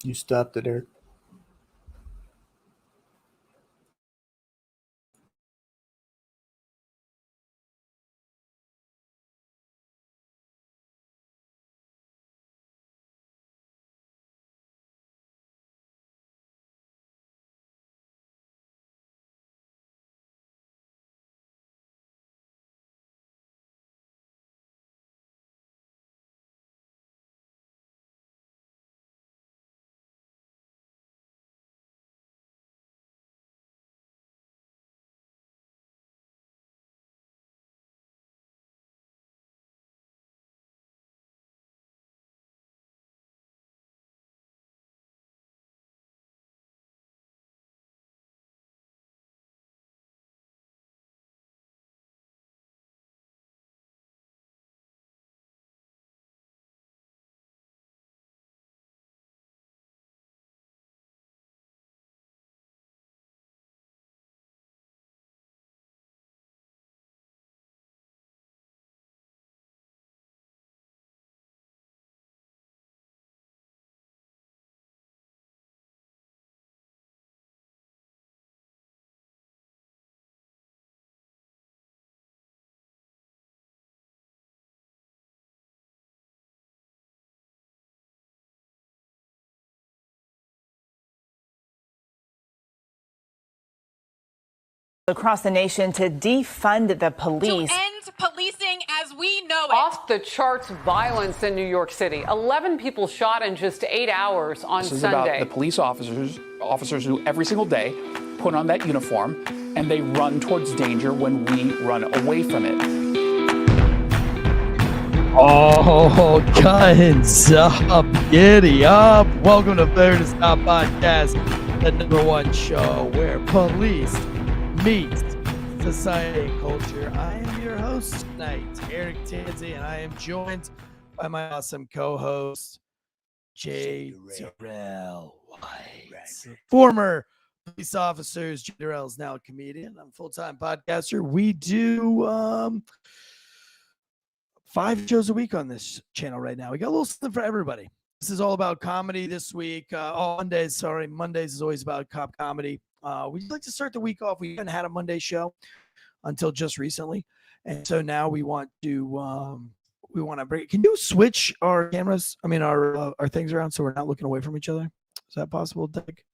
You stopped it, Eric. Across the nation to defund the police. To end policing as we know it. Off the charts violence in New York City. 11 people shot in just 8 hours on This is Sunday. about the police officers who every single day put on that uniform and they run towards danger when we run away from it. Oh, guns up, giddy up. Welcome to Fair to Stop Podcast, the #1 show where police meets society and culture. I am your host tonight, Eric Tansey, and I am joined by my awesome co-host, Jay Derrell. Former police officers. Jay Derrell is now a comedian. I'm a full-time podcaster. We do 5 shows a week on this channel right now. We got a little something for everybody. This is all about comedy this week. Mondays is always about cop comedy. We'd like to start the week off. We haven't had a Monday show until just recently. And so now we want to break. Can you switch our cameras? I mean, our things around so we're not looking away from each other. Is that possible, Dick?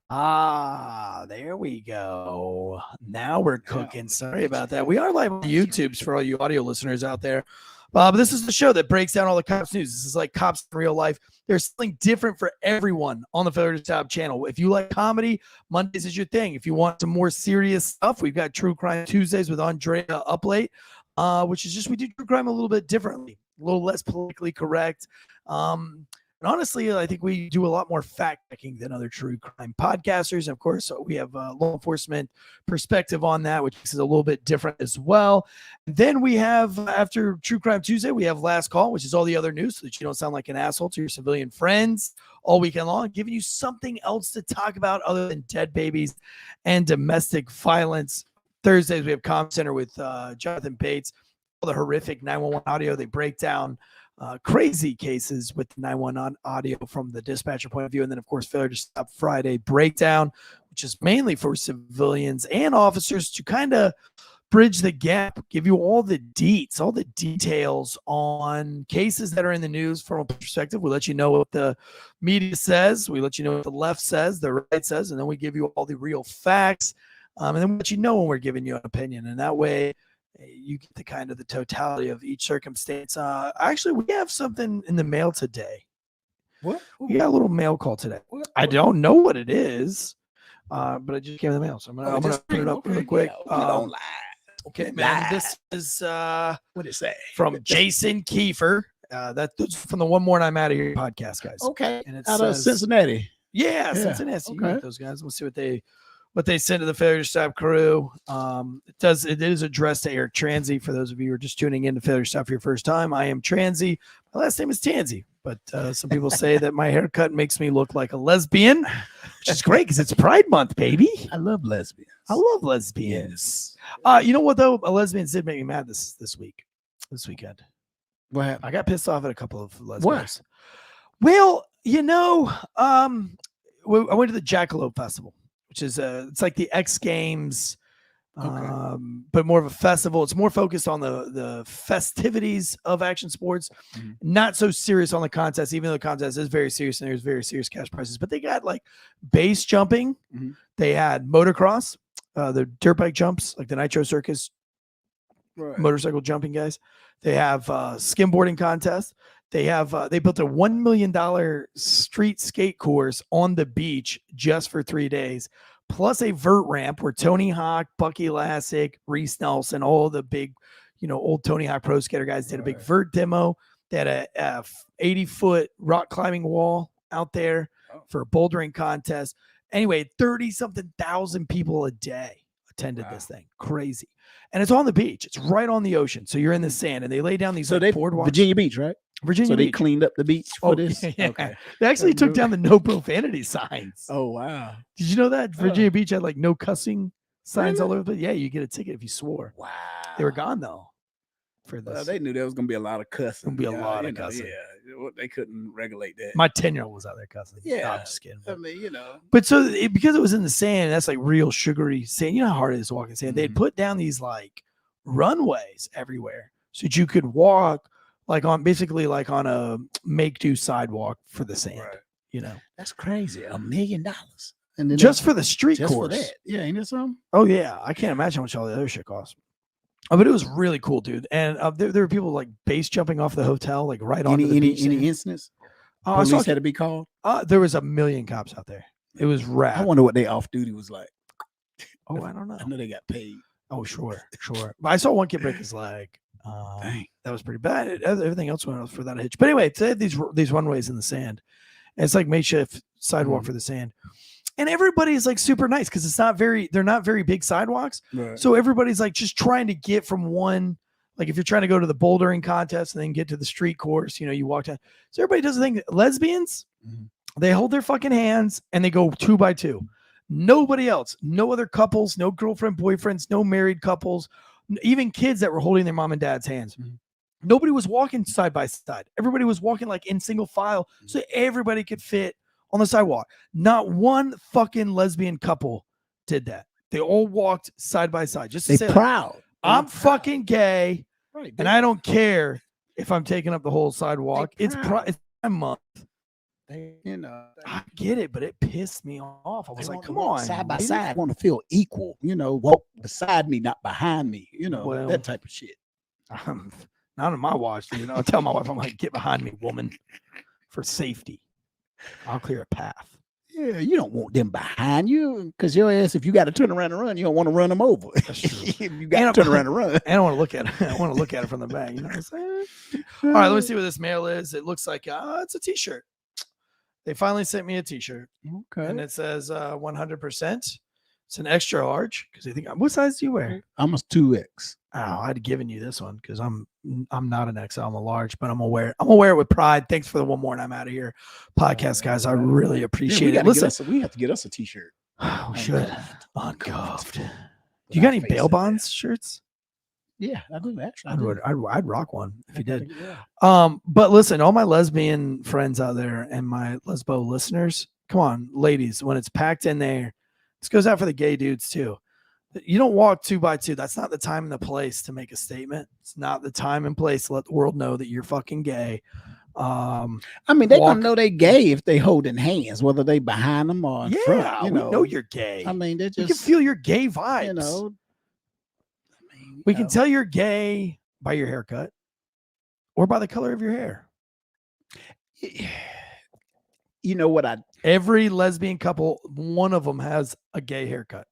There we go. Now we're cooking. Sorry about that. We are live on YouTubes for all you audio listeners out there. But this is the show that breaks down all the cops news. This is like cops in real life. There's something different for everyone on the Fair to Stop channel. If you like comedy, Mondays is your thing. If you want some more serious stuff, we've got True Crime Tuesdays with Andrea up late, which is just we do true crime a little bit differently, a little less politically correct. And honestly, I think we do a lot more fact-checking than other true crime podcasters. And of course, we have a law enforcement perspective on that, which is a little bit different as well. And then we have, after True Crime Tuesday, we have Last Call, which is all the other news so that you don't sound like an asshole to your civilian friends all weekend long, giving you something else to talk about other than dead babies and domestic violence. Thursdays, we have Com Center with Jonathan Bates, all the horrific 911 audio. They break down crazy cases with 911 audio from the dispatcher point of view. And then, of course, Failure to Stop Friday breakdown, which is mainly for civilians and officers to kind of bridge the gap, give you all the deets, all the details on cases that are in the news from a perspective. We let you know what the media says. We let you know what the left says, the right says, and then we give you all the real facts. And then we let you know when we're giving you an opinion. And that way, you get the kind of the totality of each circumstance. Actually, we have something in the mail today. What? We got a little mail call today. What? I don't know what it is, but I just came in the mail, so I'm gonna put it up real quick. Don't lie. Okay, man. This is What it say? from Jason Kiefer. That's from the One More and I'm Out of Here podcast, guys. Okay. And it Out of says, Cincinnati. Yeah, Cincinnati. You Okay. meet those guys. We'll see what they send to the Failure to Stop crew. It is addressed to Eric Tansey. For those of you who are just tuning in to Failure to Stop for your first time, I am Tansey. My last name is Tansey, but some people say that my haircut makes me look like a lesbian, which is great because it's Pride Month, baby. I love lesbians. I love lesbians. You know what though? A lesbian did make me mad this weekend. What happened? I got pissed off at a couple of lesbians. Well, You know, I went to the Jackalope Festival, which is it's like the X Games, but more of a festival. It's more focused on the festivities of action sports, not so serious on the contest, even though the contest is very serious and there's very serious cash prizes. But they got like base jumping, they had motocross, the dirt bike jumps, like the Nitro Circus motorcycle jumping guys. They have skimboarding contest. They have they built a $1 million street skate course on the beach just for 3 days, plus a vert ramp where Tony Hawk, Bucky Lassick, Reese Nelson, all the big, old Tony Hawk pro skater guys did a big vert demo. They had a 80-foot rock climbing wall out there for a bouldering contest. Anyway, 30-something thousand people a day attended this thing. Crazy. And it's on the beach. It's right on the ocean. So you're in the sand, and they lay down these boardwalks. Virginia Beach, right? Virginia Beach. They Beach. cleaned up the beach for this? Yeah. Okay. They actually took down the no profanity signs. Oh, wow. Did you know that Virginia Beach had like no cussing signs all over the place? Yeah, you get a ticket if you swore. Wow. They were gone though. For this. Well, they knew there was going to be a lot of cussing. Gonna be a lot of cussing. Yeah, they couldn't regulate that. My 10-year-old was out there cussing. Yeah. No, I'm just kidding. I mean, But so because it was in the sand, that's like real sugary sand. You know how hard it is to walk in sand. They'd put down these like runways everywhere so that you could walk like on basically like on a make-do sidewalk for the sand. Right. That's crazy. $1 million. And then just for the street just course. For that. Yeah, ain't that something? Oh yeah, I can't imagine how much all the other shit costs. Oh, but it was really cool, dude. And there were people like base jumping off the hotel, like right on the beach. Any incidents? Police had to be called? There was 1 million cops out there. It was rad. I wonder what their off duty was like. Oh, I don't know. I know they got paid. Oh, sure. But I saw one kid break his leg. Dang. That was pretty bad. Everything else went off without a hitch. But anyway, they had these runways in the sand. And it's like makeshift sidewalk for the sand. And everybody's like super nice because they're not very big sidewalks. Right. So everybody's like just trying to get from one, like if you're trying to go to the bouldering contest and then get to the street course, you walk down. So everybody does the thing. Lesbians, they hold their fucking hands and they go 2 by 2. Nobody else, no other couples, no girlfriend, boyfriends, no married couples, even kids that were holding their mom and dad's hands. Nobody was walking side by side. Everybody was walking like in single file so everybody could fit on the sidewalk. Not one fucking lesbian couple did that. They all walked side by side. Just to say, proud. I'm fucking gay, and I don't care if I'm taking up the whole sidewalk. It's my month. I get it, but it pissed me off. I was like, come on. Side by side. I want to feel equal, walk beside me, not behind me, that type of shit. Not on my watch, dude. I'll tell my wife, I'm like, get behind me, woman, for safety. I'll clear a path. Yeah, you don't want them behind you because your ass, if you got to turn around and run, you don't want to run them over. That's true. You got to turn around and run. I don't want to look at it. I want to look at it from the back. You know what I'm saying? All right, let me see what this mail is. It looks like it's a t-shirt. They finally sent me a t-shirt. Okay. And it says 100%. It's an extra large because they think, what size do you wear? I'm a 2X. Oh, I'd given you this one because I'm not an XL, I'm a large, but I'm gonna wear it with pride. Thanks for the one more and I'm out of here. Podcast guys, I really appreciate it. Listen, we have to get us a t-shirt. We should. Uncuffed. Do you got any bail bonds shirts? Yeah, I do actually. I'd rock one if you did. But listen, all my lesbian friends out there and my lesbo listeners, come on, ladies, when it's packed in there, this goes out for the gay dudes too. You don't walk 2 by 2. That's not the time and the place to make a statement. It's not the time and place to let the world know that you're fucking gay. I mean, they don't know they gay if they holding hands, whether they behind them or in front. We know you're gay. I mean, they just, you can feel your gay vibes. We can tell you're gay by your haircut or by the color of your hair. You know what? Every lesbian couple, one of them has a gay haircut.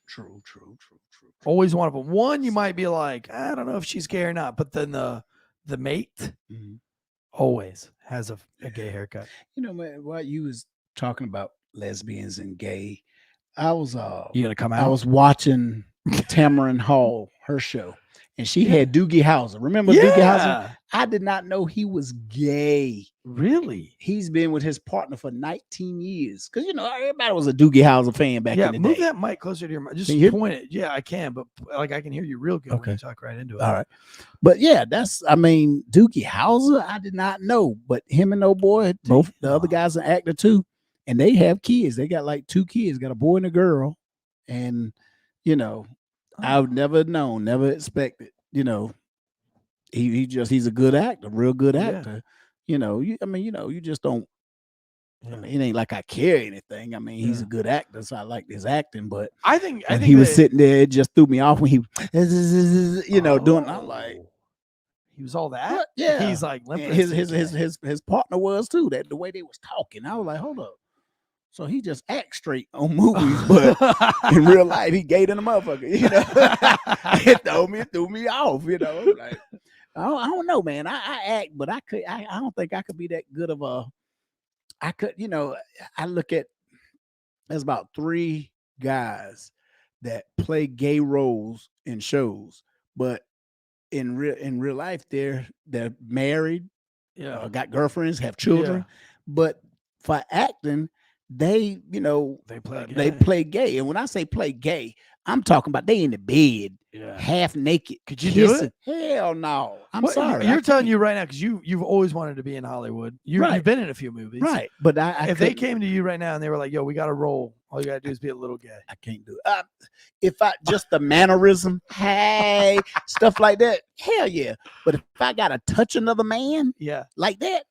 True. Always one of them. One, you might be like, I don't know if she's gay or not, but then the mate always has a gay haircut. Man, while you was talking about lesbians and gay, I was you gonna come out? I was watching Tamron Hall, her show, and she had Doogie Howser. Remember Doogie Howser? I did not know he was gay. Really? He's been with his partner for 19 years. Because, everybody was a Doogie Howser fan back in the move day. that mic closer to your mic. Just point it. Yeah, I can, but I can hear you real good when you talk right into it. All right. But yeah, Doogie Howser, I did not know. But him and old boy, both the other guys are an actor too. And they have kids. They got like 2 kids, got a boy and a girl. And, I've never known, never expected, he's a good actor, real good actor. You just don't. I mean, it ain't like I care anything. I mean, he's a good actor, so I like his acting. But I think he was sitting there, it just threw me off when he, doing. I'm like, he was all that. What? Yeah, he's like his partner was too. That the way they was talking, I was like, hold up. So he just acts straight on movies, but in real life, he gay than a motherfucker. It threw me off. Like, I don't know, man. I act, but I don't think I could be that good of a. I could, I look at there's about 3 guys that play gay roles in shows, but in real life, they're married, got girlfriends, have children, but for acting, they play gay. And when I say play gay, I'm talking about they in the bed, half naked. Could you do it? Hell no. I'm sorry. You're telling you right now because you've always wanted to be in Hollywood. You've been in a few movies, right? But if they came to you right now and they were like, "Yo, we got to roll. All you got to do is be a little gay." I can't do it. If I just the mannerism, hey, stuff like that, hell yeah. But if I got to touch another man, like that.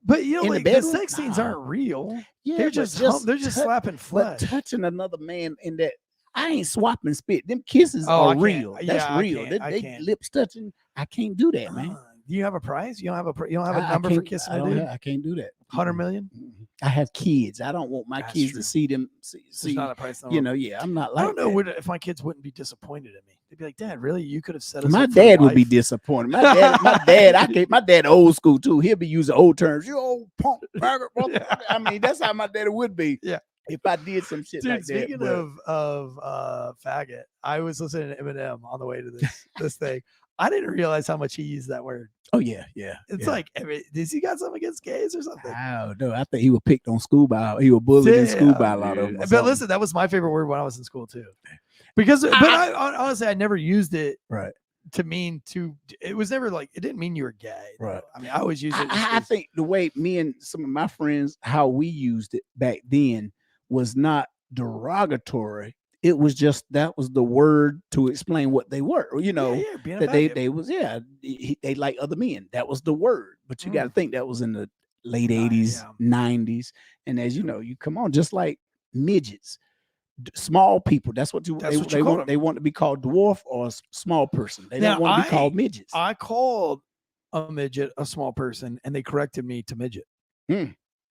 But the sex scenes aren't real. Yeah, they're just slapping flesh. But touching another man in that, I ain't swapping spit. Them kisses are real. That's real. They lips touching. I can't do that, man. Do you have a price? You don't have a number for kissing a dude? I can't do that. 100 million? I have kids. I don't want my kids to see them. There's not a price. I'm not like. I don't know if my kids wouldn't be disappointed in me. They'd be like, "Dad, really? You could have said." My dad would be disappointed. My dad old school too. He'll be using old terms. You old punk. I mean, that's how my dad would be. Yeah. If I did some shit like that. Speaking of faggot, I was listening to Eminem on the way to this thing. I didn't realize how much he used that word. Oh yeah. It's like, does he got something against gays or something? I don't know. I think he was picked on school by. He was bullied in school by a lot of them. But listen, that was my favorite word when I was in school too. Because, I honestly, I never used it to mean to. It was never like it didn't mean you were gay. Right. I mean, I always used it. I think the way me and some of my friends how we used it back then was not derogatory. It was just that was the word to explain what they were. That they was they like other men. That was the word. But you got to think that was in the late 80s, 90s, and as you know, you come on just like midgets. Small people. That's what they want to be called dwarf or small person. They don't want to be called midgets. I called a midget a small person, and they corrected me to midget.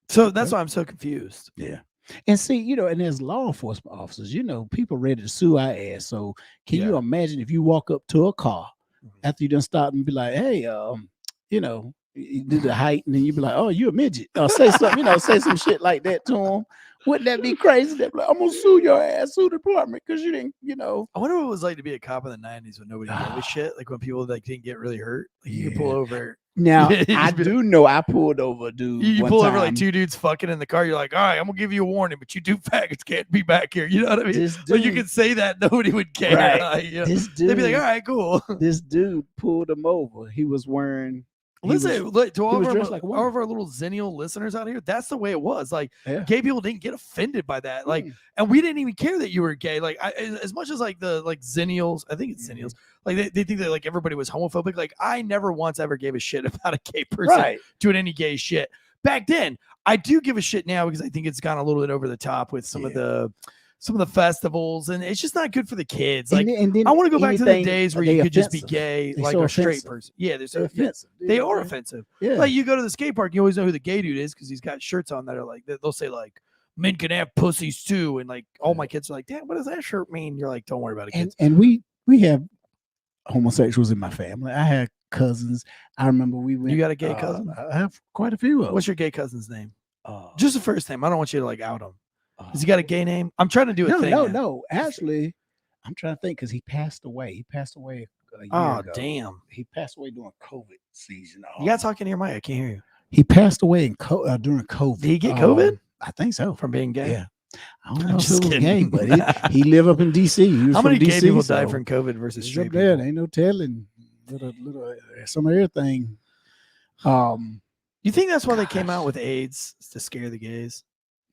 So that's why I'm so confused. Yeah. And see, and as law enforcement officers, people ready to sue our ass. So can you imagine if you walk up to a car after you done stop and be like, hey, you do the height, and then you be like, oh, you a midget. Or say something, say some shit like that to them. Wouldn't that be crazy? They'd be like, I'm gonna sue your ass, sue the department, because you didn't, I wonder what it was like to be a cop in the 90s when nobody gave a shit. Like when people didn't get really hurt. Like you could pull over. Now I do know I pulled over a dude. You pull over like 2 dudes fucking in the car. You're like, all right, I'm gonna give you a warning, but you 2 faggots can't be back here. You know what I mean? But you could say that nobody would care. Right. This dude, they'd be like, all right, cool. This dude pulled him over. He was wearing. Listen, to all of our little Zennial listeners out here, that's the way it was. Like, gay people didn't get offended by that. Like, and we didn't even care that you were gay. Like, as much as like the Zennials, I think it's Zennials. Like, they think that like everybody was homophobic. Like, I never once ever gave a shit about a gay person doing any gay shit. Back then, I do give a shit now because I think it's gone a little bit over the top with some of the festivals, and it's just not good for the kids. Like, and then I want to go back to the days where you could just be gay, like a straight person. Yeah, they're offensive. They are offensive. Yeah. Like you go to the skate park, you always know who the gay dude is because he's got shirts on that are like they'll say like men can have pussies too, and like all my kids are like, Dad, what does that shirt mean? You're like, don't worry about it, kids. And we have homosexuals in my family. I had cousins. I remember we went. You got a gay cousin? I have quite a few of them. What's your gay cousin's name? Just the first name. I don't want you to like out him. Has he got a gay name? I'm trying to do a thing. No. Actually, I'm trying to think because he passed away. He passed away a year Oh, ago. damn. He passed away during COVID season. You got to talk in your mic. I can't hear you. He passed away during COVID. Did he get COVID? I think so. From being gay? Yeah. I don't I'm know if just it was kidding. gay, but he lived up in D.C. He was How from many gay DC, people so died from COVID versus he's straight up there. people? Ain't no telling. Little some of everything. You think that's why they came out with AIDS, to scare the gays?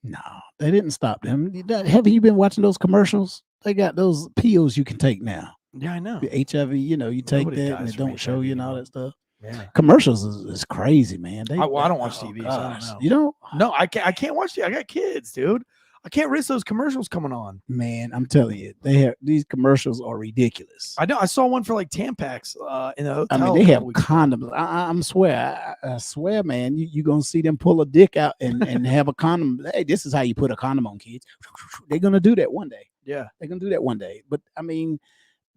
No, they didn't stop them. Have you been watching those commercials? They got those pills you can take now. Yeah, I know. The HIV, you take Nobody that and dies it from don't show HIV you and all anymore. that stuff. Yeah. Commercials is crazy, man. I don't watch TV, so I don't know. You don't? No, I can't watch TV. I got kids, dude. I can't risk those commercials coming on. Man, I'm telling you, these commercials are ridiculous. I know. I saw one for like Tampax in the hotel. I mean, they have condoms. I swear, man, you're gonna see them pull a dick out and have a condom. Hey, this is how you put a condom on, kids. They're gonna do that one day. Yeah, they're gonna do that one day. But I mean,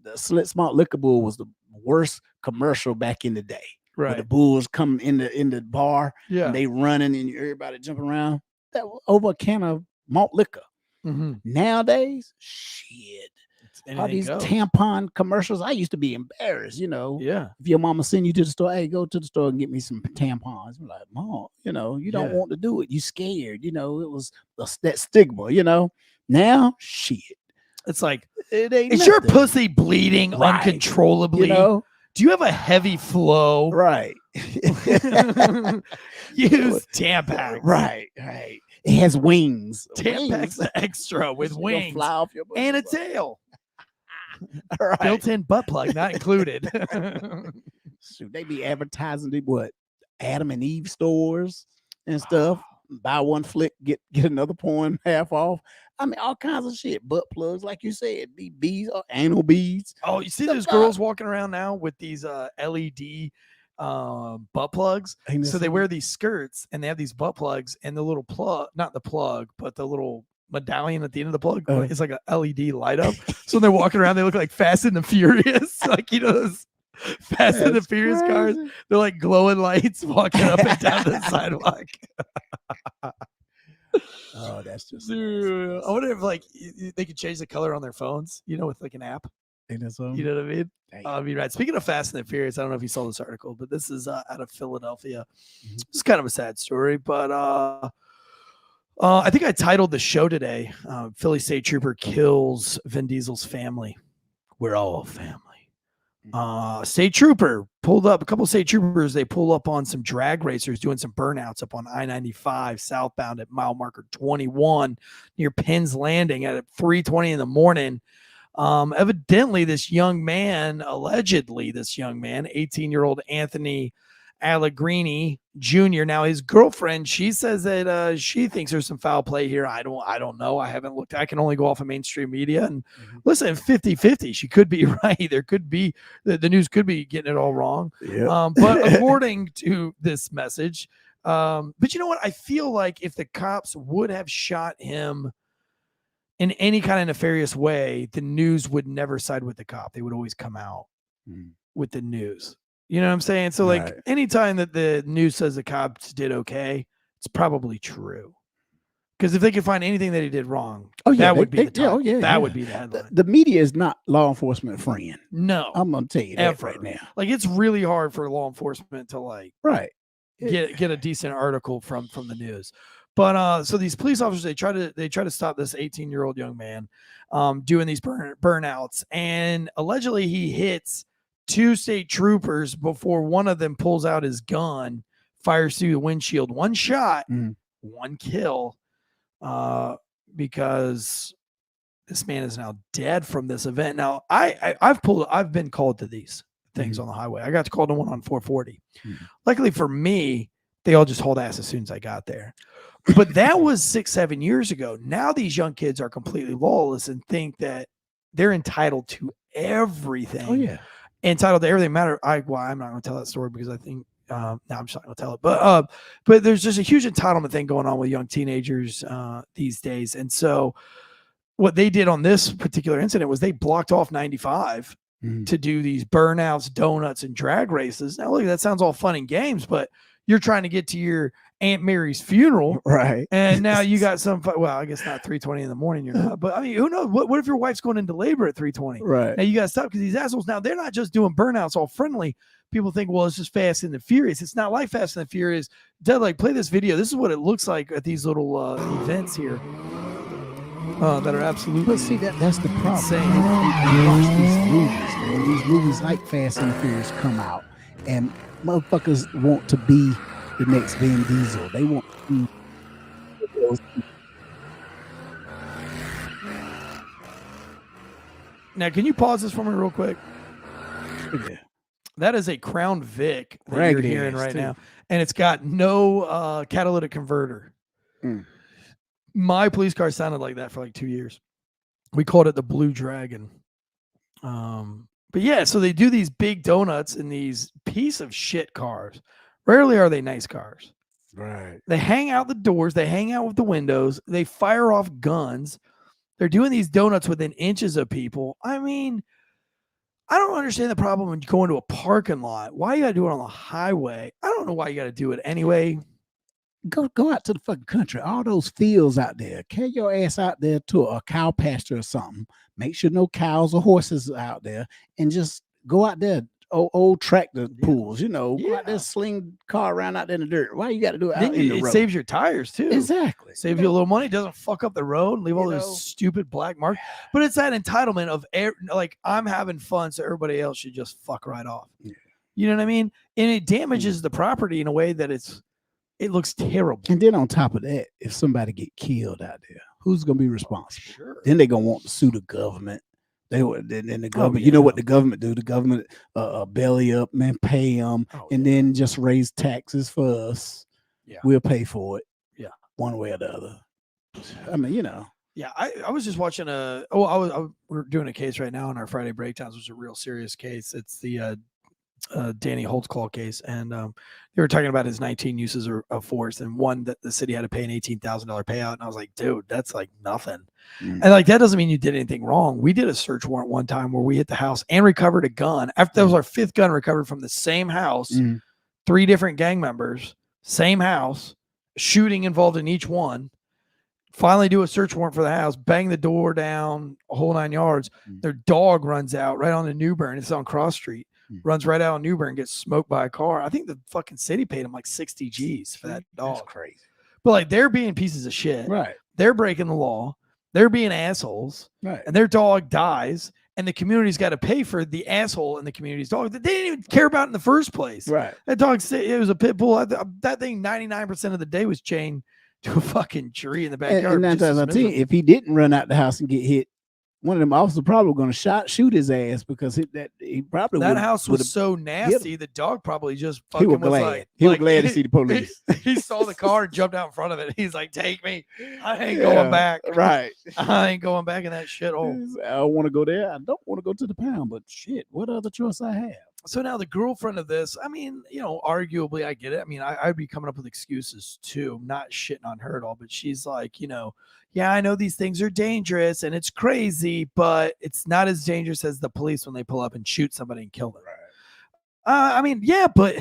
the Slit Smart Liquor Bull was the worst commercial back in the day. right. Where the bulls come in the bar, Yeah, and they running and everybody jumping around. That was over a can of malt liquor. mm-hmm. Nowadays, shit. All these goes. tampon commercials. I used to be embarrassed, Yeah, if your mama send you to the store, hey, go to the store and get me some tampons. I'm like, Mom, you don't want to do it. You scared, it was that stigma, Now, shit. it's like, It ain't is your nothing. pussy bleeding Right. uncontrollably? Do you have a heavy flow? Right. Use Tampax. Right. It has wings. Tampax Extra with It's gonna wings fly off your butt. and a tail. Right. Built-in butt plug, not included. Shoot, they be advertising the Adam and Eve stores and stuff. Buy one flick, get another point half off. I mean, all kinds of shit. Butt plugs, like you said, beads or anal beads. Oh, you see those girls walking around now with these LED butt plugs? So they wear these skirts and they have these butt plugs, and the little plug, not the plug, but the little medallion at the end of the plug is like a LED light up. So when they're walking around, they look like Fast and the Furious, like those Fast and the Furious cars. They're like glowing lights walking up and down the sidewalk. Oh, that's just. Dude, I wonder if they could change the color on their phones, with like an app. Ain't that so? You know what I mean? Dang. I mean, right. Speaking of Fast and the Furious, I don't know if you saw this article, but this is out of Philadelphia. It's kind of a sad story, but I think I titled the show today, Philly State Trooper Kills Vin Diesel's Family. We're all family. State Trooper pulled up, a couple of state troopers, they pull up on some drag racers doing some burnouts up on I-95 southbound at mile marker 21 near Penn's Landing at 3:20 in the morning. Evidently, allegedly this young man, 18-year-old Anthony Allegrini Jr. Now, his girlfriend, she says that she thinks there's some foul play here. I don't know. I haven't looked. I can only go off of mainstream media. And listen, 50-50. She could be right. There could be the news could be getting it all wrong. Yeah. But according to this message, but you know what? I feel like if the cops would have shot him in any kind of nefarious way, the news would never side with the cop. They would always come out with the news. You know what I'm saying? So like anytime that the news says the cops did okay, it's probably true. Because if they could find anything that he did wrong, that would be the top. That would be the headline. The media is not law enforcement friend. No. I'm gonna tell you that Ever. right now. Like it's really hard for law enforcement to get a decent article from the news. But so these police officers, they try to stop this 18-year-old young man doing these burnouts, and allegedly he hits two state troopers before one of them pulls out his gun, fires through the windshield. One shot, one kill, because this man is now dead from this event. Now I've been called to these things on the highway. I got called to one on 440. Luckily for me, they all just hauled ass as soon as I got there. But that was 6-7 years ago. Now these young kids are completely lawless and think that they're entitled to everything. Oh yeah. Entitled to everything. I'm not going to tell that story because I think no, I'm just not going to tell it. But there's just a huge entitlement thing going on with young teenagers these days. And so what they did on this particular incident was they blocked off 95 to do these burnouts, donuts, and drag races. Now look, that sounds all fun and games, but you're trying to get to your Aunt Mary's funeral. Right. And now you got some, well, I guess not 3:20 in the morning, you're not, but I mean, who knows? What if your wife's going into labor at 3:20? Right. Now you got to stop because these assholes, now they're not just doing burnouts all friendly. People think, well, it's just Fast and the Furious. It's not like Fast and the Furious. Dad, like, play this video. This is what it looks like at these little events here that are absolutely. But see, that's the problem. insane. You watch these movies, man. These movies like Fast and the Furious come out, and motherfuckers want to be the next Vin Diesel. They want to be those people. Now, can you pause this for me real quick? Yeah. That is a Crown Vic that Raggedy you're hearing ass, right too. now, and it's got no catalytic converter. Mm. My police car sounded like that for like 2 years. We called it the Blue Dragon. But yeah, so they do these big donuts in these piece of shit cars. Rarely are they nice cars. Right. They hang out the doors. They hang out with the windows. They fire off guns. They're doing these donuts within inches of people. I mean, I don't understand the problem when you go into a parking lot. Why you got to do it on the highway? I don't know why you got to do it anyway. Go out to the fucking country. All those fields out there. Carry your ass out there to a cow pasture or something. Make sure no cows or horses are out there, and just go out there. Old tractor pools, go out there, sling car around out there in the dirt. Why you got to do it out in the road? It saves your tires too. Exactly. Saves you a little money. Doesn't fuck up the road. Leave all those stupid black marks. But it's that entitlement of like, I'm having fun, so everybody else should just fuck right off. Yeah. You know what I mean? And it damages the property in a way that it looks terrible. And then on top of that, if somebody get killed out there, who's gonna be responsible? Sure. Then they're gonna want to sue the government. Then the government, you know what the government do? The government belly up, man, pay them, and then just raise taxes for us. Yeah, we'll pay for it. Yeah, one way or the other. I mean, Yeah, I was just watching we're doing a case right now on our Friday breakdowns, which is a real serious case. It's the Danny Holtzclaw case, and they were talking about his 19 uses of force, and one that the city had to pay an $18,000 payout, and I was like, dude, that's like nothing. And like, that doesn't mean you did anything wrong. We did a search warrant one time where we hit the house and recovered a gun. After that was our fifth gun recovered from the same house, 3 different gang members, same house, shooting involved in each one. Finally do a search warrant for the house, bang the door down, a whole 9 yards. Their dog runs out right on the Newbern. It's on Cross Street. Runs right out on Newbern, gets smoked by a car. I think the fucking city paid him like 60 G's for that dog. That's crazy. But like, they're being pieces of shit. Right. They're breaking the law. They're being assholes. Right. And their dog dies, and the community's got to pay for the asshole in the community's dog that they didn't even care about in the first place. Right. That dog, it was a pit bull. That thing 99% of the day was chained to a fucking tree in the backyard. And that's if he didn't run out the house and get hit, one of them officers probably going to shoot his ass, because he probably that house was so nasty. The dog probably just fucking was glad. He was glad to see the police. He saw the car and jumped out in front of it. He's like, "Take me! I ain't going back. Right? I ain't going back in that shithole. I don't want to go there. I don't want to go to the pound. But shit, what other choice I have?" So now the girlfriend of this, I mean, arguably I get it. I mean, I'd be coming up with excuses too. I'm not shitting on her at all, but she's like, yeah, I know these things are dangerous and it's crazy, but it's not as dangerous as the police when they pull up and shoot somebody and kill them. Right. I mean, yeah, but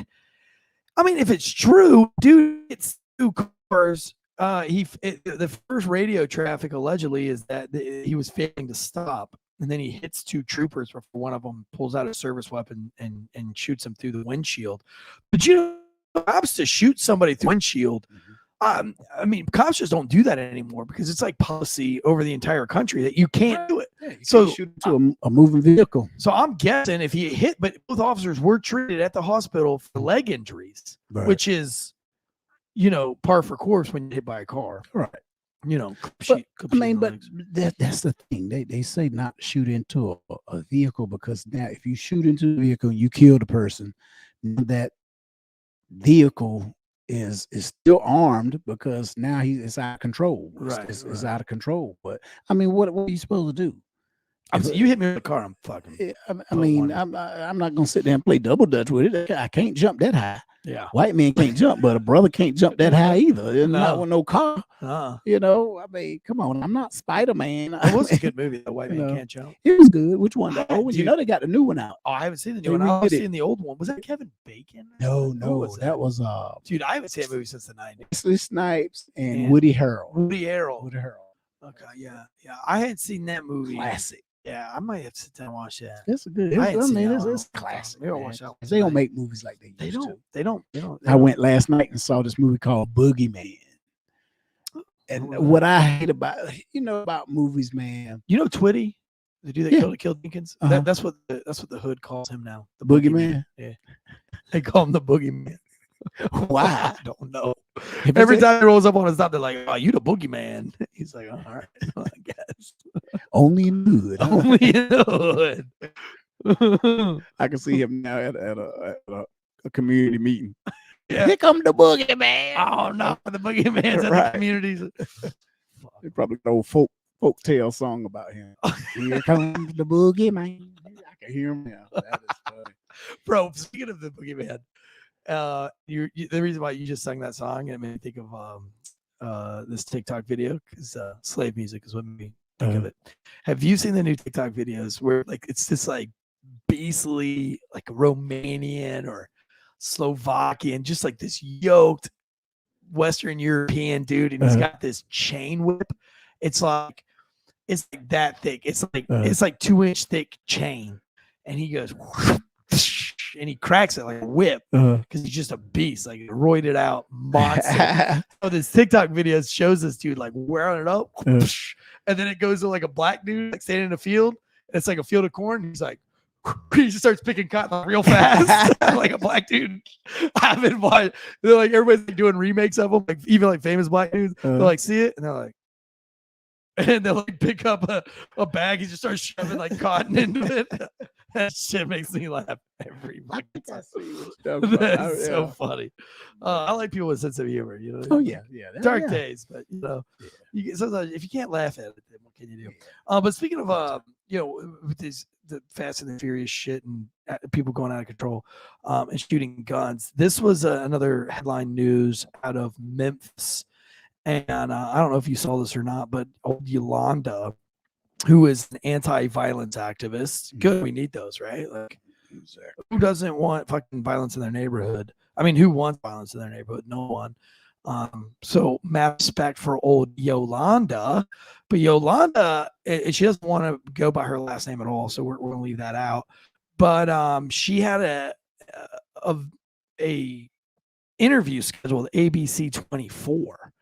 I mean, if it's true, dude, it's 2 cars. The first radio traffic allegedly is that he was failing to stop. And then he hits 2 troopers before one of them pulls out a service weapon and shoots him through the windshield. But cops to shoot somebody through the windshield. I mean, cops just don't do that anymore, because it's like policy over the entire country that you can't do it. Yeah, you can't shoot to a moving vehicle. So I'm guessing if he hit, but both officers were treated at the hospital for leg injuries, right, which is, par for course when you hit by a car. Right. But that's the thing. They say not to shoot into a vehicle, because now if you shoot into the vehicle and you kill the person, that vehicle is still armed, because now it's out of control. Right. It's out of control. But I mean, what are you supposed to do? You hit me with a car, I'm fucking. Yeah, I mean, I'm not gonna sit there and play double dutch with it. I can't jump that high. Yeah. White man can't jump, but a brother can't jump that high either. Not with no car. You know, I mean, come on. I'm not Spider-Man. It was a good movie. The White Man Can't Jump. It was good. Which one? The old one? You know they got the new one out. Oh, I haven't seen the new one. I've seen the old one. Was that Kevin Bacon? No, that was dude. I haven't seen that movie since the 90s. Wesley Snipes and Woody Harrelson. Woody Harrelson. Okay, yeah. I hadn't seen that movie. Classic. Yeah, I might have to sit down and watch that. It's a good. It's classic. Maybe I'll watch that. They don't make movies like they used to. They don't. I went last night and saw this movie called Boogeyman. And what I hate about movies, man. You know Twitty, the dude that killed Dinkins. That's what the hood calls him now. The Boogeyman. Yeah, they call him the Boogeyman. Why? I don't know. Every time he rolls up on his top, they're like, "Oh, you the Boogeyman." He's like, "Oh, all right, I guess." Only in the hood. Only in the hood. I can see him now at a community meeting. Yeah. Here come the Boogeyman. Oh no, the Boogeyman's at the communities. They probably got an old folk tale song about him. Here comes the Boogeyman. I can hear him now. That is funny. Bro, speaking of the Boogeyman, the reason why you just sang that song, it made me think of this TikTok video, because slave music is what made me think of it. Have you seen the new TikTok videos where like it's this like beastly like Romanian or Slovakian, just like this yoked Western European dude, and he's got this chain whip. It's like that thick. It's like 2-inch thick chain, and he goes and he cracks it like a whip because he's just a beast, like a roided out monster. So this TikTok video shows this dude like wearing it up, and then it goes to like a black dude like standing in a field. And it's like a field of corn. And he's like, he just starts picking cotton real fast, like a black dude. I've been watching. They're like everybody's like doing remakes of them, like even like famous black dudes. They're like, see it, and they're like. And they'll like pick up a bag. He just starts shoving like cotton into it. That shit makes me laugh every fucking time. That's so funny. I like people with sense of humor. You know. Oh yeah. Dark days, but you know, sometimes if you can't laugh at it, then what can you do? But speaking of with the Fast and the Furious shit and people going out of control and shooting guns, this was another headline news out of Memphis. And I don't know if you saw this or not, but old Yolanda, who is an anti-violence activist, good, we need those, right? Like, who doesn't want fucking violence in their neighborhood? I mean, who wants violence in their neighborhood? No one. So mad respect for old Yolanda, but Yolanda, she doesn't want to go by her last name at all, so we're going to leave that out. But she had a interview scheduled ABC 24.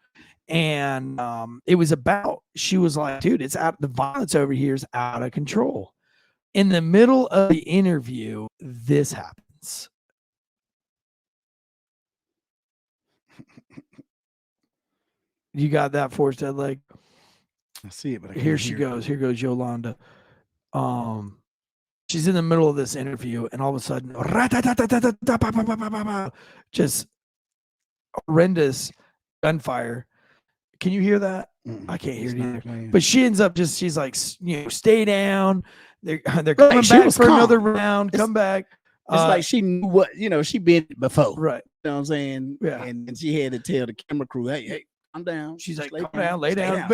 And it was about, she was like, dude, the violence over here is out of control. In the middle of the interview, this happens. You got that forced head leg? I see it, but here she goes. Here goes Yolanda. She's in the middle of this interview, and all of a sudden, just horrendous gunfire. Can you hear that? I can't hear it either. But she ends up she's like, stay down. They're coming back for another round. Come back. It's like she knew what, she been before. Right. You know what I'm saying? Yeah. And she had to tell the camera crew, hey, I'm down. She's like, come down, lay down.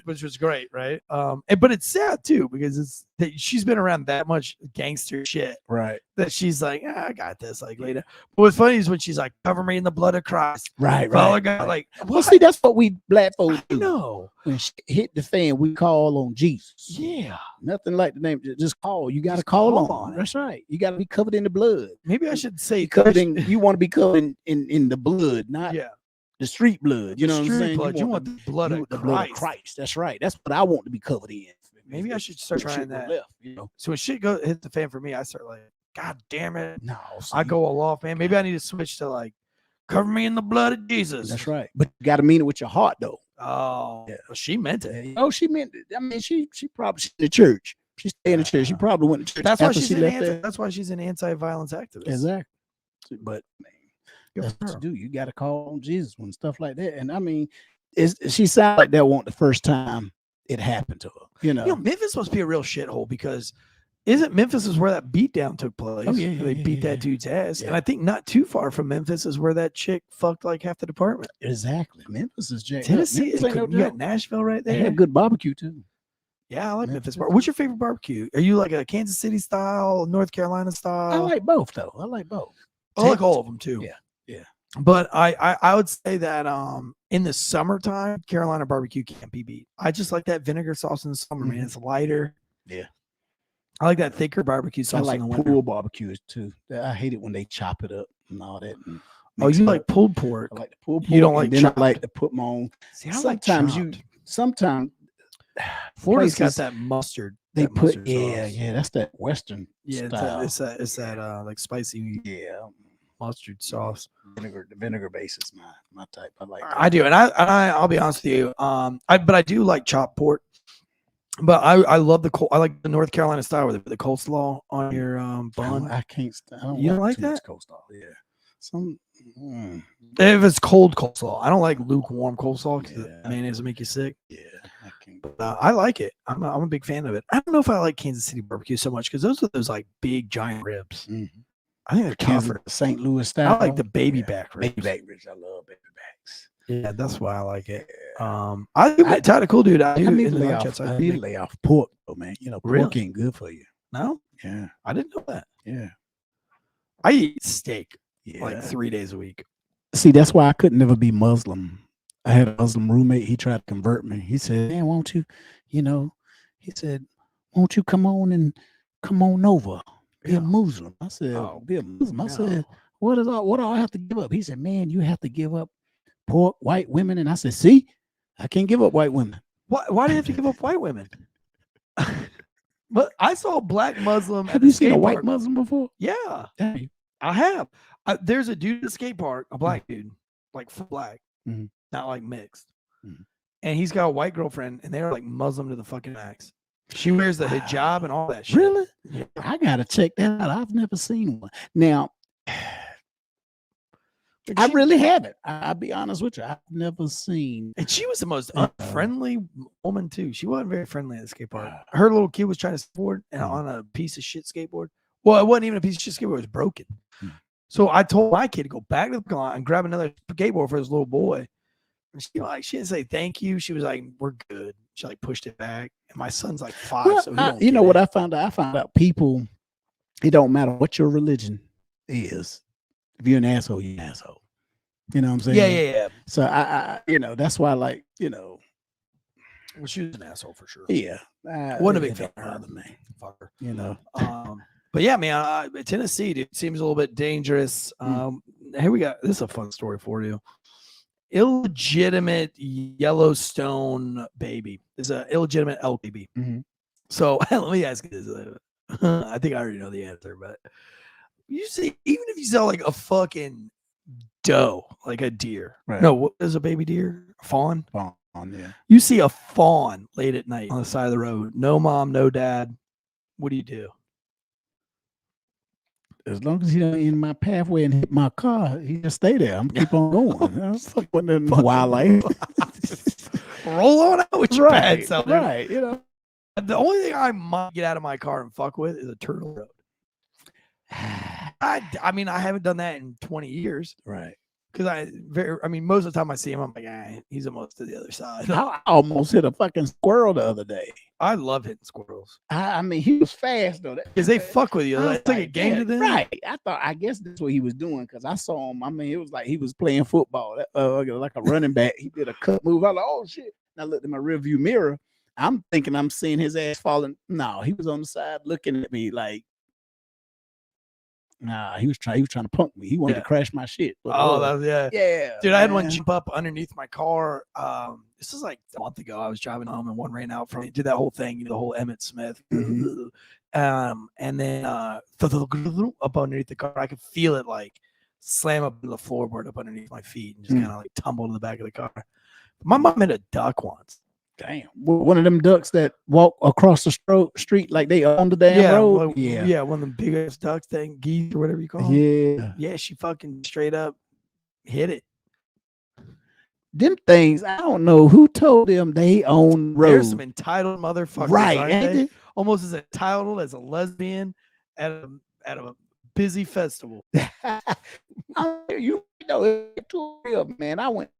Which was great, right? But it's sad too, because she's been around that much gangster shit, right? That she's like, I got this, like later. But what's funny is when she's like, cover me in the blood of Christ, right? God, like, well, see, that's what we black folks do. No, when shit hit the fan, we call on Jesus. Yeah, nothing like the name. Just call. You got to call on. That's right. You got to be covered in the blood. Maybe I should say covered in. You want to be covered in the blood, not the street blood. You know what I'm saying? You want the blood of Christ. Blood of Christ. That's right. That's what I want to be covered in. Maybe I should start trying that. Left, So when shit hit the fan for me, I start like, God damn it. No. I go all off, man. Maybe I need to switch to like, cover me in the blood of Jesus. That's right. But you got to mean it with your heart, though. Oh, yeah. Well, she meant it. Oh, she meant it. I mean, she probably in the church. She stayed in the church. She probably went to church. That's why she's an anti-violence activist. Exactly. But man, that's what you do. You got to call on Jesus when stuff like that. And I mean, she sounds like that wasn't the first time it happened to her. You know, Memphis must be a real shithole because isn't Memphis is where that beatdown took place? Oh, yeah, they beat that yeah. dude's ass, Yeah. and I think not too far from Memphis is where that chick fucked like half the department. exactly. Memphis is jacked up. Tennessee, Memphis ain't no you got joke. Nashville right They there. have good barbecue too. Yeah, I like Memphis. Memphis. What's your favorite barbecue? Are you like a Kansas City style, North Carolina style? I like both though. I like both. I like all of them too. Yeah. But I would say that in the summertime, Carolina barbecue can't be beat. I just like that vinegar sauce in the summer, man. It's lighter. Yeah. I like that thicker barbecue sauce. I like in the winter. pool barbecues too. I hate it when they chop it up and all that. And Oh, mix you it like up. pulled pork? I like the pulled pork. You don't and like then chopped? I like to put my own. See, I like Sometimes chopped. Florida's got places, that mustard. They that put mustard yeah, sauce. yeah. That's that Western Yeah, style. it's that like spicy Yeah, mustard sauce. the vinegar base is my type. I like. I do, and I'll be honest with you. But I do like chopped pork. But I love I like the North Carolina style with the coleslaw on your bun. I can't. I don't You don't like too much that? coleslaw. Yeah, some. If it's cold coleslaw, I don't like lukewarm coleslaw because Yeah. mayonnaise will make you sick. Yeah, I can't. But I like it. I'm a big fan of it. I don't know if I like Kansas City barbecue so much because those are those like big giant ribs. I think they're Kansas, tougher. St. Louis style. I like the baby back ribs. Baby back ribs. I love baby backs. Yeah, that's why I like it. I do get tired of cool dude. I do I need in to the lay lunch off. outside. I need to lay off pork, though, man. You know, pork Really? ain't good for you. No, Yeah, I didn't know that. yeah, I eat steak yeah. like 3 days a week. See, that's why I could never be Muslim. I had a Muslim roommate. He tried to convert me. He said, "Man, won't you, he said, won't you come on over, be Yeah. a Muslim?" I said, Oh, "Be a Muslim." I no. said, what do I have to give up?" He said, "Man, you have to give up pork, white women." And I said, "See, I can't give up white women." Why do you have to give up white women? But I saw a black Muslim. Have at the you seen a skate white park. Muslim before? Yeah, Dang. I have. There's a dude at the skate park, a black dude, like full black, Mhm. not like mixed. Mhm. And he's got a white girlfriend, and they're like Muslim to the fucking max. She wears the hijab and all that shit. Really? Yeah. I gotta check that out. I've never seen one. Now, And I she- really haven't. I'll be honest with you. I've never seen. And she was the most Yeah. unfriendly woman too. She wasn't very friendly at the skate park. Her little kid was trying to skateboard and Mhm. on a piece of shit skateboard. Well, it wasn't even a piece of shit skateboard; it was broken. Mhm. So I told my kid to go back to the car and grab another skateboard for his little boy. And she didn't say thank you. She was like, "We're good." She like pushed it back. And my son's like 5, Well, so he don't you know get what it. I found out? I found out people. It don't matter what your religion is. If you're an asshole, you're an asshole. You know what I'm saying? Yeah. So I that's why, like, Well, she was an asshole for sure. yeah. Wasn't a big it fan don't of her. bother me. Fuck her. You know. But yeah, man, Tennessee, dude, seems a little bit dangerous. Here we got this is a fun story for you. Illegitimate Yellowstone baby is an illegitimate elk baby. Mhm. So let me ask you this. I think I already know the answer, but you see, even if you saw like a fucking doe, like a deer. Right. No, what is a baby deer? A fawn? Fawn, yeah. You see a fawn late at night on the side of the road. No mom, no dad. What do? As long as he don't in my pathway and hit my car, he just stay there. I'm keep on going. I was like, what in wildlife? Roll on out with your Right, pants out, right. You know. The only thing I might get out of my car and fuck with is a turtle road. I mean, I haven't done that in 20 years Right. because most of the time I see him, I'm like, he's almost to the other side. I almost hit a fucking squirrel the other day. I love hitting squirrels I mean, he was fast though. because they fuck with you. I was It's like a game to "Damn, them. right?" I guess that's what he was doing because I saw him. I mean, it was like he was playing football, like a running back. He did a cut move. I was like, "Oh shit!" And I looked in my rearview mirror. I'm thinking I'm seeing his ass falling. No, he was on the side looking at me like, nah. He was trying to punk me. He wanted to crash my shit. Oh, yeah. Dude, I had one man. jump up underneath my car. This is like a month ago. I was driving home and one ran out from me. Did that whole thing, the whole Emmett Smith. Mhm. And then up underneath the car, I could feel it like slam up to the floorboard up underneath my feet and just kind of like tumble to the back of the car. My mom hit a duck once. Damn, one of them ducks that walk across the street like they own the damn road. Yeah, one of them big ass ducks, geese or whatever you call them. Yeah. Yeah, she fucking straight up hit it. them things, I don't know who told them they own the road. There's some entitled motherfuckers, Right, aren't ain't they? they? Almost as entitled as a lesbian at a busy festival. You know, man, I went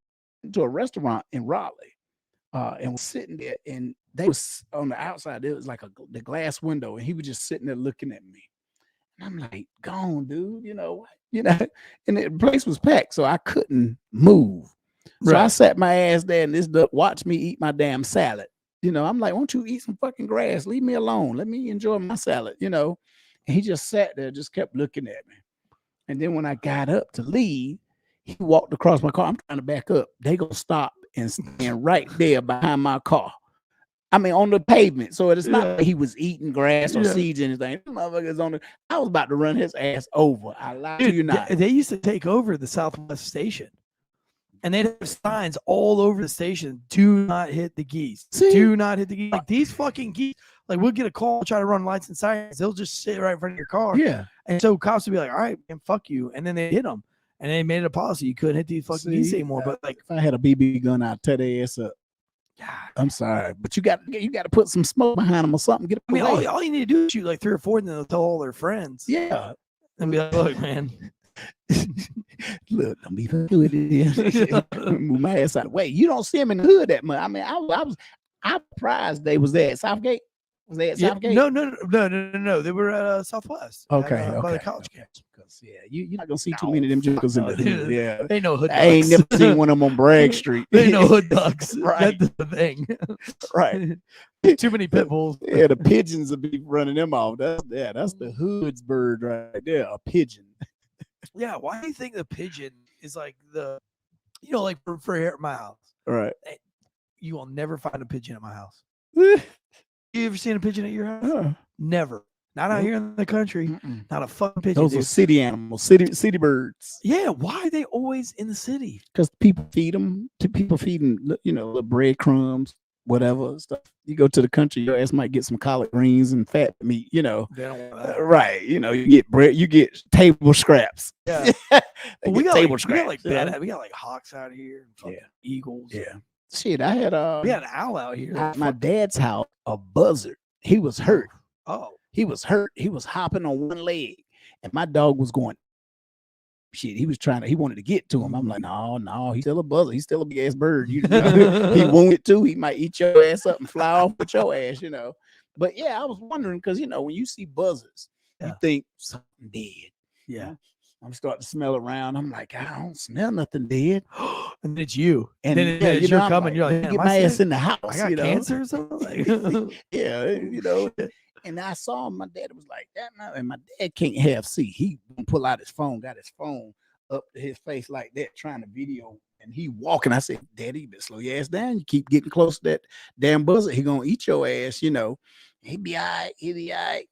to a restaurant in Raleigh and was sitting there, and they was on the outside. It was like the glass window, and he was just sitting there looking at me. And I'm like, "Go on, dude. You know what? You know." And the place was packed, so I couldn't move. So I sat my ass there, and this duck watched me eat my damn salad. You know, I'm like, "Won't you eat some fucking grass? Leave me alone. Let me enjoy my salad." You know, and he just sat there, just kept looking at me. And then when I got up to leave, he walked across my car. I'm trying to back up. They gonna stop and stand right there behind my car. I mean, on the pavement. So it's not like he was eating grass or seeds or anything. This motherfucker's on the. I was about to run his ass over. I lied to you not. They used to take over the Southwest station, and they'd have signs all over the station: "Do not hit the geese. Do not hit the geese." Like these fucking geese. Like we'll get a call, try to run lights and sirens. They'll just sit right in front of your car. Yeah. And so cops would be like, "All right, man, fuck you," and then they hit them. And they made it a policy you couldn't hit these fucking geese anymore. But like, if I had a BB gun, I'd tear their ass up. God, I'm sorry, but you got to put some smoke behind them or something. Get. I mean, all you need to do is shoot like 3 or 4, and then they'll tell all their friends. Yeah, and be like, "Look, man, look, don't be doing it. Move my ass out of the way. You don't see them in the hood that much. I mean, I'm surprised they was there at Southgate. Was they at Southgate? No. They were at Southwest. Okay, by the college campus. Because you're not gonna see too many of them jokers in the hood. Yeah, they know hood. I ain't never seen one of them on Bragg Street. They know hood ducks. Right, that's the thing. Right. Too many pit bulls. Yeah, the pigeons will be running them off. That's the hood's bird right there. A pigeon. Yeah. Why do you think the pigeon is like the, like for here at my house? Right. You will never find a pigeon at my house. You ever seen a pigeon at your house? Never. Not out here in the country. Not a fucking pigeon. Those are city animals, city birds. Yeah, why are they always in the city? Because people feed them. People feeding, the breadcrumbs, whatever stuff. You go to the country, your ass might get some collard greens and fat meat. They don't want that. Right. You get bread. You get table scraps. Yeah. we got table scraps. We got we got like hawks out here. Eagles. Yeah. Shit, I had we had an owl out here. At my dad's house, a buzzard. He was hurt. Oh. He was hurt. He was hopping on one leg, and my dog was going. Shit, he wanted to get to him. I'm like, no, he's still a buzzard. He's still a big ass bird. He wounded too. He might eat your ass up and fly off with your ass, But yeah, I was wondering because when you see buzzards, you think something dead. Yeah. I'm starting to smell around. I'm like, I don't smell nothing dead. And it's you. And then you're coming. You're like, get my ass in the house. I got cancer or something. Yeah, And I saw him. My dad was like that now, and my dad can't half see. He pull out his phone, got his phone up to his face like that, trying to video. And he walking. I said, "Daddy, you better slow your ass down. You keep getting close to that damn buzzard. He gonna eat your ass. He be all right. He be all right."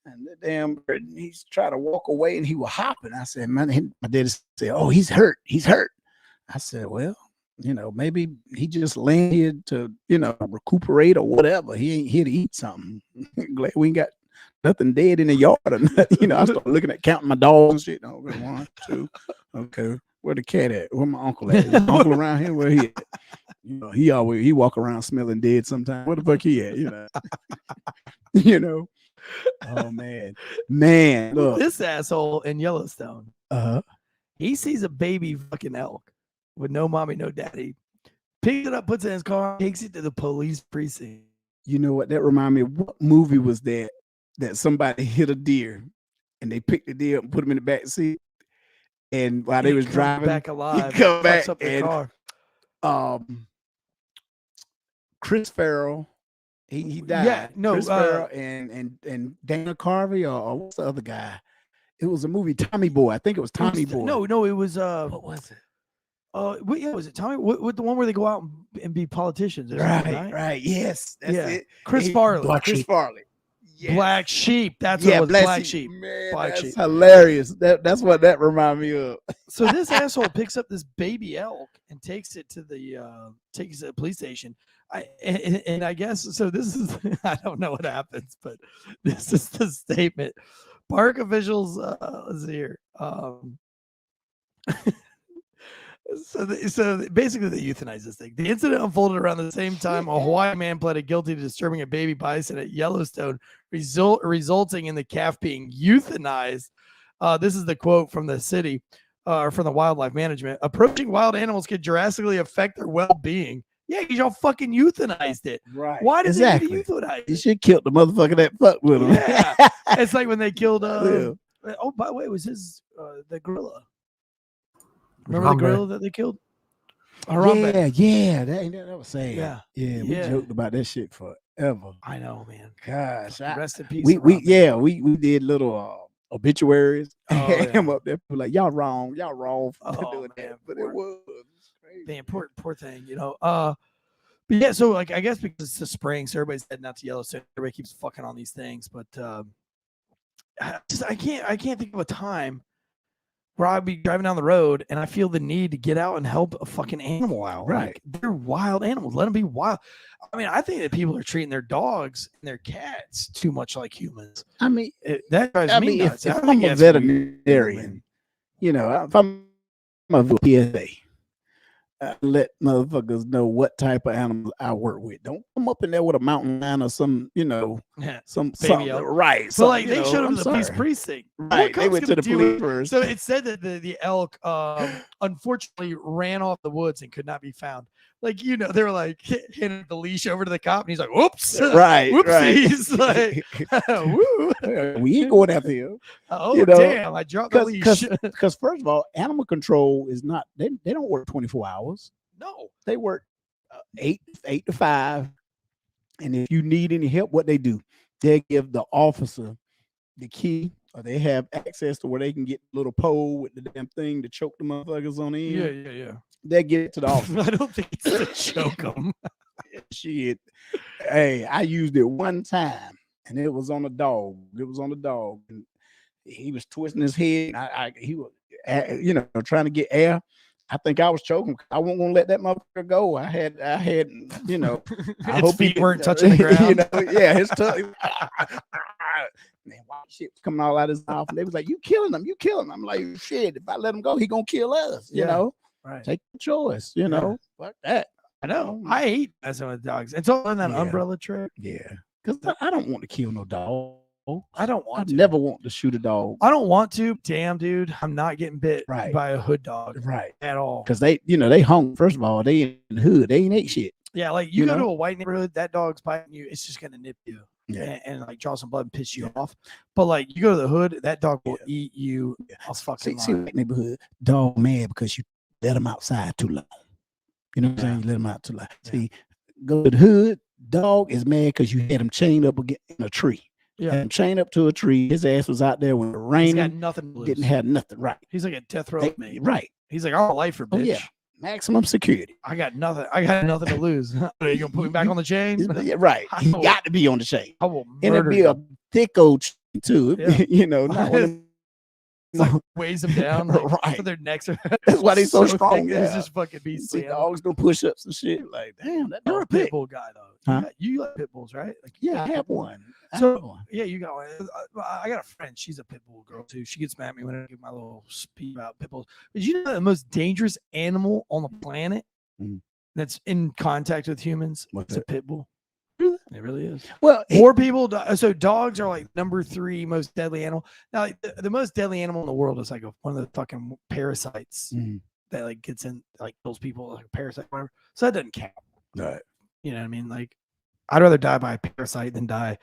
And the damn bird, he's trying to walk away, and he was hopping. I said, "Man," my daddy said, "Oh, he's hurt. He's hurt." I said, "Well, maybe he just landed to, recuperate or whatever. He ain't here to eat something." Glad we ain't got nothing dead in the yard or nothing. I started looking at counting my dogs and shit. Okay, 1, 2. Okay, where the cat at? Where my uncle at? Is my uncle around here? Where he at? He walk around smelling dead sometimes. Where the fuck he at? Oh man, look. This asshole in Yellowstone. He sees a baby fucking elk with no mommy, no daddy. Picks it up, puts it in his car, takes it to the police precinct. You know what? That remind me of what movie was that somebody hit a deer and they picked the deer up and put him in the back seat. And while they was driving back alive, he come back up the and car. Chris Farrell, he died. Yeah, no, Chris Farrell and Dana Carvey or what's the other guy? It was a movie, Tommy Boy. I think it was Tommy Boy. No, it was what was it? Was it Tommy? What the one where they go out and be politicians? Right. Yes, that's it. Chris Farley. Chris Farley. Yes. Black Sheep. That's what it was. Black Sheep. Man, Black that's Sheep. Hilarious. That's what that remind me of. So this asshole picks up this baby elk and takes it to the police station. And I guess so. This is I don't know what happens, but this is the statement. Park officials is here. So basically, they euthanized this thing. The incident unfolded around the same time a Hawaiian man pleaded guilty to disturbing a baby bison at Yellowstone, resulting in the calf being euthanized. This is the quote from the city, or from the wildlife management. Approaching wild animals could drastically affect their well-being. Yeah, because y'all fucking euthanized it. Right. Why did they exactly. euthanize You it? should kill the motherfucker that fucked with him. Yeah. It's like when they killed. Yeah. Oh, by the way, it was his the gorilla. Remember the gorilla that they killed? Harambe. Yeah, that was sad. Yeah. We joked about that shit forever. I know, man. Gosh, Rest in peace. we did little obituaries. Him up there, like y'all wrong for doing that, but it was crazy. Man, poor thing, you know. But yeah, so like I guess because it's the spring, so everybody's heading out to Yellowstone. Everybody keeps fucking on these things, but I can't think of a time where I'd be driving down the road and I feel the need to get out and help a fucking animal out. Right. Like, they're wild animals. Let them be wild. I mean, I think that people are treating their dogs and their cats too much like humans. I mean, That drives me nuts. if I'm a veterinarian, you know, if I'm a PSA, I let motherfuckers know what type of animals I work with. Don't come up in there with a mountain lion or some, you know, something. Right. So like they showed up to the police precinct. Right. They went to the police first. So it said that the elk unfortunately ran off the woods and could not be found. Like, you know, they were like handing the leash over to the cop and he's like, whoops. Right. Whoopsies. Like, woo. We ain't going after him. Oh, you know, damn. I dropped the leash. Because first of all, animal control is not, they don't work 24 hours. No. They work 8 to 5. And if you need any help, what they do, they give the officer the key, or they have access to where they can get a little pole with the damn thing to choke the motherfuckers on the end. Yeah. They get it to the officer. I don't think it's to choke them. Shit. Hey, I used it one time and it was on a dog. And he was twisting his head. He was, you know, trying to get air. I think I was choking. I wasn't gonna let that motherfucker go. I had, you know, I hope feet weren't touching the ground. You know, yeah, his tongue. Man, why shit was coming all out of his mouth? And they was like, "You killing him? I'm like, "Shit, if I let him go, he gonna kill us." You know, right? Take the choice. You know, fuck that. I know. I hate messing with dogs. It's all in that umbrella trick. Yeah, because I don't want to kill no dog. I don't want to. Never want to shoot a dog. I don't want to. Damn, dude, I'm not getting bit Right. by a hood dog. Right. At all. Because they, you know, they hung. First of all, they in the hood. They ain't ate shit. Yeah, like you go to a white neighborhood, that dog's biting you. It's just gonna nip you. Yeah. And like draw some blood and piss you off. But like you go to the hood, that dog will eat you. I'll fucking see white neighborhood dog mad because you let him outside too long. You know what I'm saying? You let him out too long. See, go to the hood, dog is mad because you had him chained up in a tree. Yeah. Had him chained up to a tree. His ass was out there when it rained. He's got nothing to lose. Didn't have nothing. Right. He's like a death row mate. Right. He's like, I'm a lifer, bitch. Oh, yeah. Maximum security. I got nothing. I got nothing to lose. Are you gonna put me back on the chain? Yeah, right. He got to be on the chain. I will and it'd be a thick old chain too. Yeah. You know, not one of like weighs them down. Like, right. So their necks are. That's why they so strong. It's just fucking be see dogs do push-ups and shit. Like, damn, that you're a pit bull guy though. Huh? You like pit bulls, right? Like, yeah, I have one. So yeah, you got one. I got a friend. She's a pit bull girl too. She gets mad at me when I give my little speech about pit bulls. But you know the most dangerous animal on the planet that's in contact with humans? It's a pit bull. Really? It really is. Well, more people. So dogs are like number 3 most deadly animal. Now, like, the most deadly animal in the world is like one of the fucking parasites that like gets in, like kills people, like a parasite, whatever. So that doesn't count. Right. You know what I mean? Like, I'd rather die by a parasite than die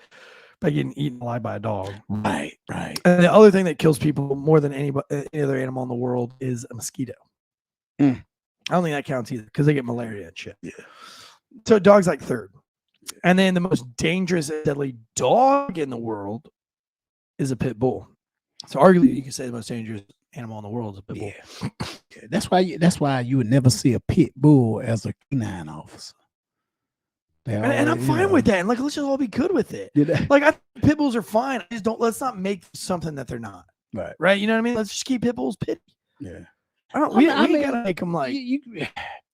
by getting eaten alive by a dog. Right. Right. And the other thing that kills people more than any other animal in the world is a mosquito. I don't think that counts either because they get malaria and shit. Yeah. So dog's like 3rd. And then the most dangerous and deadly dog in the world is a pit bull. So arguably you can say the most dangerous animal in the world is a pit bull. Yeah. That's why you would never see a pit bull as a canine officer. And I'm fine with that. And like, let's just all be good with it. Like, I think pit bulls are fine. I just let's not make something that they're not. Right. Right. You know what I mean? Let's just keep pit bulls pity. Yeah. We gotta make them like,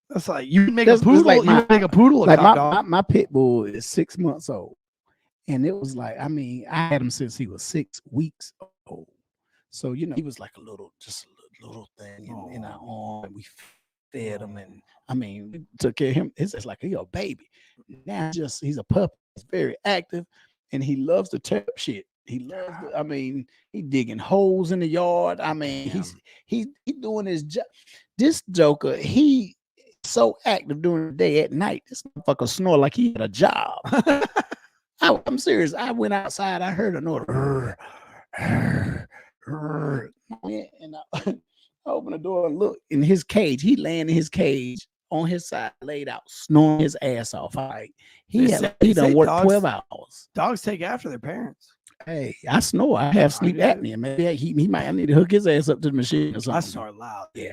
that's like, you make a poodle, like you make a poodle like dog. my pit bull is 6 months old. And it was like, I mean, I had him since he was 6 weeks old. So, you know, he was like just a little thing in our arm. We fed him, and I mean, we took care of him. It's just like he a baby. Now he's a puppy. He's very active, and he loves to tear up shit. He loves. I mean, he digging holes in the yard. I mean, he's doing his job. This joker, he so active during the day. At night, this motherfucker snore like he had a job. I'm serious. I went outside. I heard a noise. And I opened the door and looked in his cage. He laying in his cage on his side, laid out, snoring his ass off. All right. He done worked 12 hours. Dogs take after their parents. Hey, I snore. I have sleep apnea. Maybe he might need to hook his ass up to the machine or something. I snore loud. Yeah.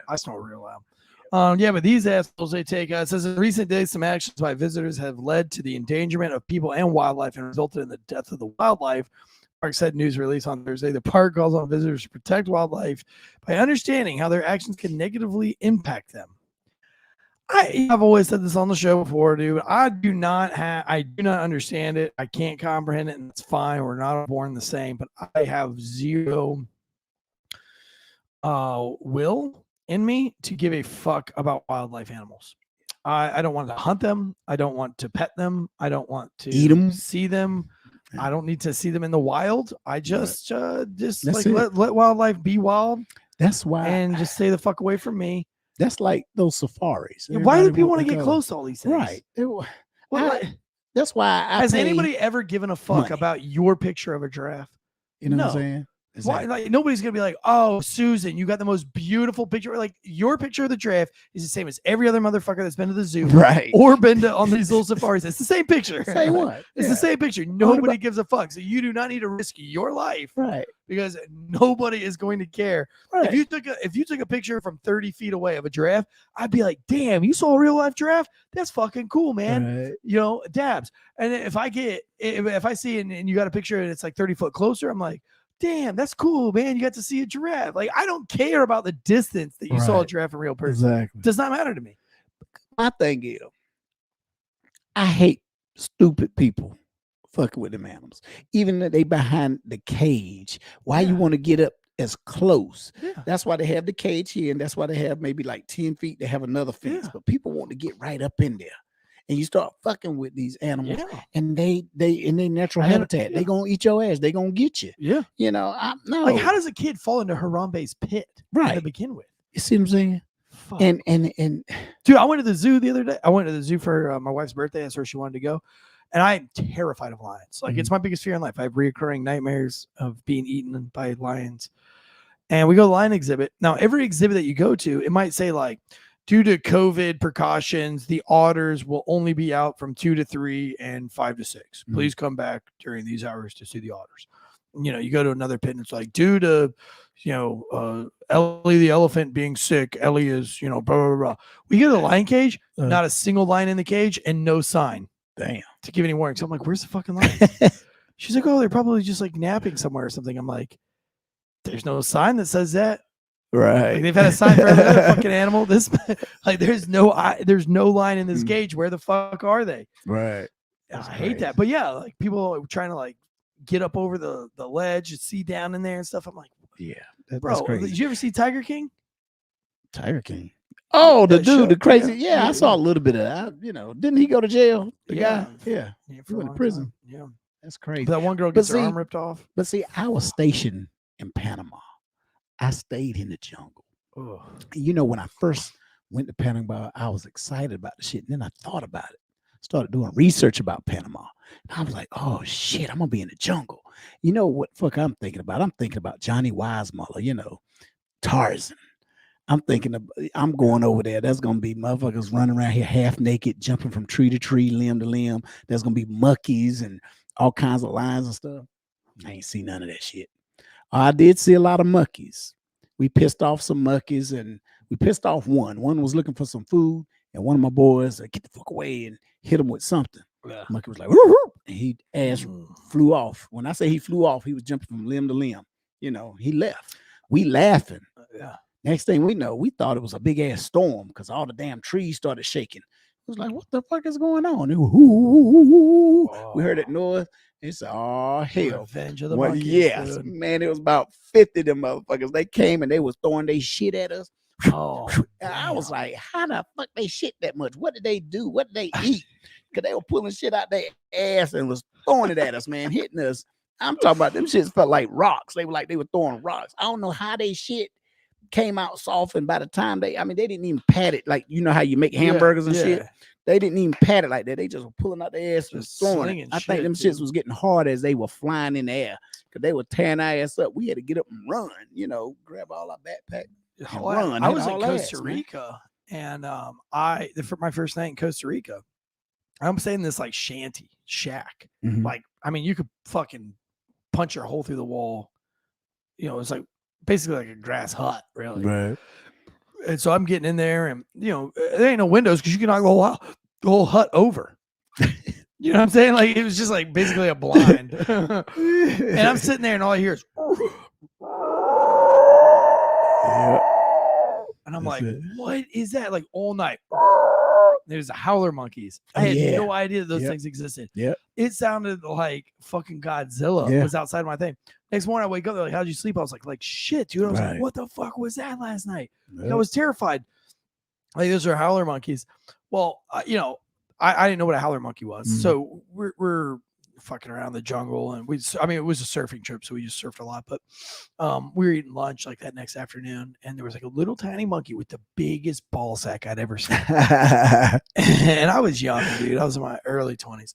I snore real loud. But these assholes they take it says in recent days, some actions by visitors have led to the endangerment of people and wildlife and resulted in the death of the wildlife. Park said news release on Thursday. The park calls on visitors to protect wildlife by understanding how their actions can negatively impact them. I've always said this on the show before, dude. I do not understand it. I can't comprehend it, and it's fine. We're not born the same, but I have zero will in me to give a fuck about wildlife animals. I don't want to hunt them. I don't want to pet them. I don't want to eat them, see them. I don't need to see them in the wild. I just like let wildlife be wild. That's why, and just stay the fuck away from me. That's like those safaris. Why do people want to get close to all these things? Right. That's why. Has anybody ever given a fuck about your picture of a giraffe? You know what I'm saying? Why? Like, nobody's gonna be like, "Oh, Susan, you got the most beautiful picture." Like, your picture of the giraffe is the same as every other motherfucker that's been to the zoo, right? Or been to on these little safaris. It's the same picture. Say what? It's the same picture. Nobody gives a fuck. So you do not need to risk your life, right? Because nobody is going to care. Right. If you took a picture from 30 feet away of a giraffe, I'd be like, "Damn, you saw a real life giraffe? That's fucking cool, man." Right. You know, dabs. And if I see and you got a picture and it's like 30 foot closer, I'm like, damn, that's cool, man. You got to see a giraffe. Like, I don't care about the distance that you saw a giraffe in real person. Exactly. Does not matter to me. My thing is, I hate stupid people fucking with them animals. Even if they behind the cage. Why you want to get up as close? Yeah. That's why they have the cage here, and that's why they have maybe like 10 feet. They have another fence. But people want to get right up in there. And you start fucking with these animals, and they in their natural habitat, they gonna eat your ass. They gonna get you. Yeah, you know. No, like, how does a kid fall into Harambe's pit to begin with? You see what I'm saying? Fuck. And dude, I went to the zoo the other day. I went to the zoo for my wife's birthday. That's where she wanted to go, and I'm terrified of lions. Like, it's my biggest fear in life. I have reoccurring nightmares of being eaten by lions. And we go to the lion exhibit. Now, every exhibit that you go to, it might say like, due to COVID precautions, the otters will only be out from 2 to 3 and 5 to 6. Please come back during these hours to see the otters. You know, you go to another pit and it's like, due to, Ellie the elephant being sick, Ellie is, blah, blah, blah. We go to the lion cage, not a single lion in the cage and no sign. Damn. To give any warning. So I'm like, where's the fucking lion? She's like, oh, they're probably just like napping somewhere or something. I'm like, there's no sign that says that. Right. Like, they've had a sign for every other fucking animal. This, like, there's no line in this cage. Where the fuck are they? Right. I hate that. But yeah, like, people are trying to like get up over the ledge and see down in there and stuff. I'm like, that's crazy. Did you ever see Tiger King? Tiger King. Oh, the dude, show. the crazy. I saw a little bit of that. Didn't he go to jail? The guy. Yeah. He went to prison. Time. Yeah. That's crazy. But that one girl gets her arm ripped off. But see, I was stationed in Panama. I stayed in the jungle. Oh. When I first went to Panama, I was excited about the shit. And then I thought about it. Started doing research about Panama. And I was like, oh shit, I'm gonna be in the jungle. You know what fuck I'm thinking about? I'm thinking about Johnny Weissmuller, Tarzan. I'm going over there. There's gonna be motherfuckers running around here half naked, jumping from tree to tree, limb to limb. There's gonna be monkeys and all kinds of lions and stuff. I ain't see none of that shit. I did see a lot of monkeys. We pissed off some monkeys, and we pissed off one. One was looking for some food, and one of my boys get the fuck away and hit him with something. Yeah. Monkey was like, woo, woo, and he ass flew off. When I say he flew off, he was jumping from limb to limb. He left. We laughing. Yeah. Next thing we know, we thought it was a big ass storm because all the damn trees started shaking. It was like, what the fuck is going on? We heard it noise. It's all hell. Revenge of the monkeys. Yes, man. It was about 50 of them motherfuckers. They came and they was throwing their shit at us. Oh, And I was like, how the fuck they shit that much? What did they do? What did they eat? Because they were pulling shit out their ass and was throwing it at us, man, hitting us. I'm talking about them shits felt like rocks. They were like they were throwing rocks. I don't know how they shit came out soft, and by the time they didn't even pat it like you know how you make hamburgers and shit. They didn't even pat it like that. They just were pulling out their ass and throwing it. I think them shits was getting hard as they were flying in the air because they were tearing our ass up. We had to get up and run, grab all our backpack and run. I was in Costa Rica, and for my first night in Costa Rica, I'm staying in this like shanty shack. Like, I mean, you could fucking punch your hole through the wall. It's like basically like a grass hut, really. Right. And so I'm getting in there, and there ain't no windows because you can knock the whole hut over. You know what I'm saying? Like it was just like basically a blind. And I'm sitting there, and all I hear is, and I'm like, what is that? Like all night. There's the howler monkeys. I had no idea those things existed. Yeah. It sounded like fucking Godzilla was outside my thing. Next morning I wake up, they're like, how'd you sleep? I was like shit, dude. I was like, what the fuck was that last night? Like, I was terrified. Like those are howler monkeys. Well, I didn't know what a howler monkey was. So we're fucking around the jungle, and it was a surfing trip, so we just surfed a lot, but we were eating lunch like that next afternoon, and there was like a little tiny monkey with the biggest ball sack I'd ever seen. And I was young, dude. I was in my early 20s,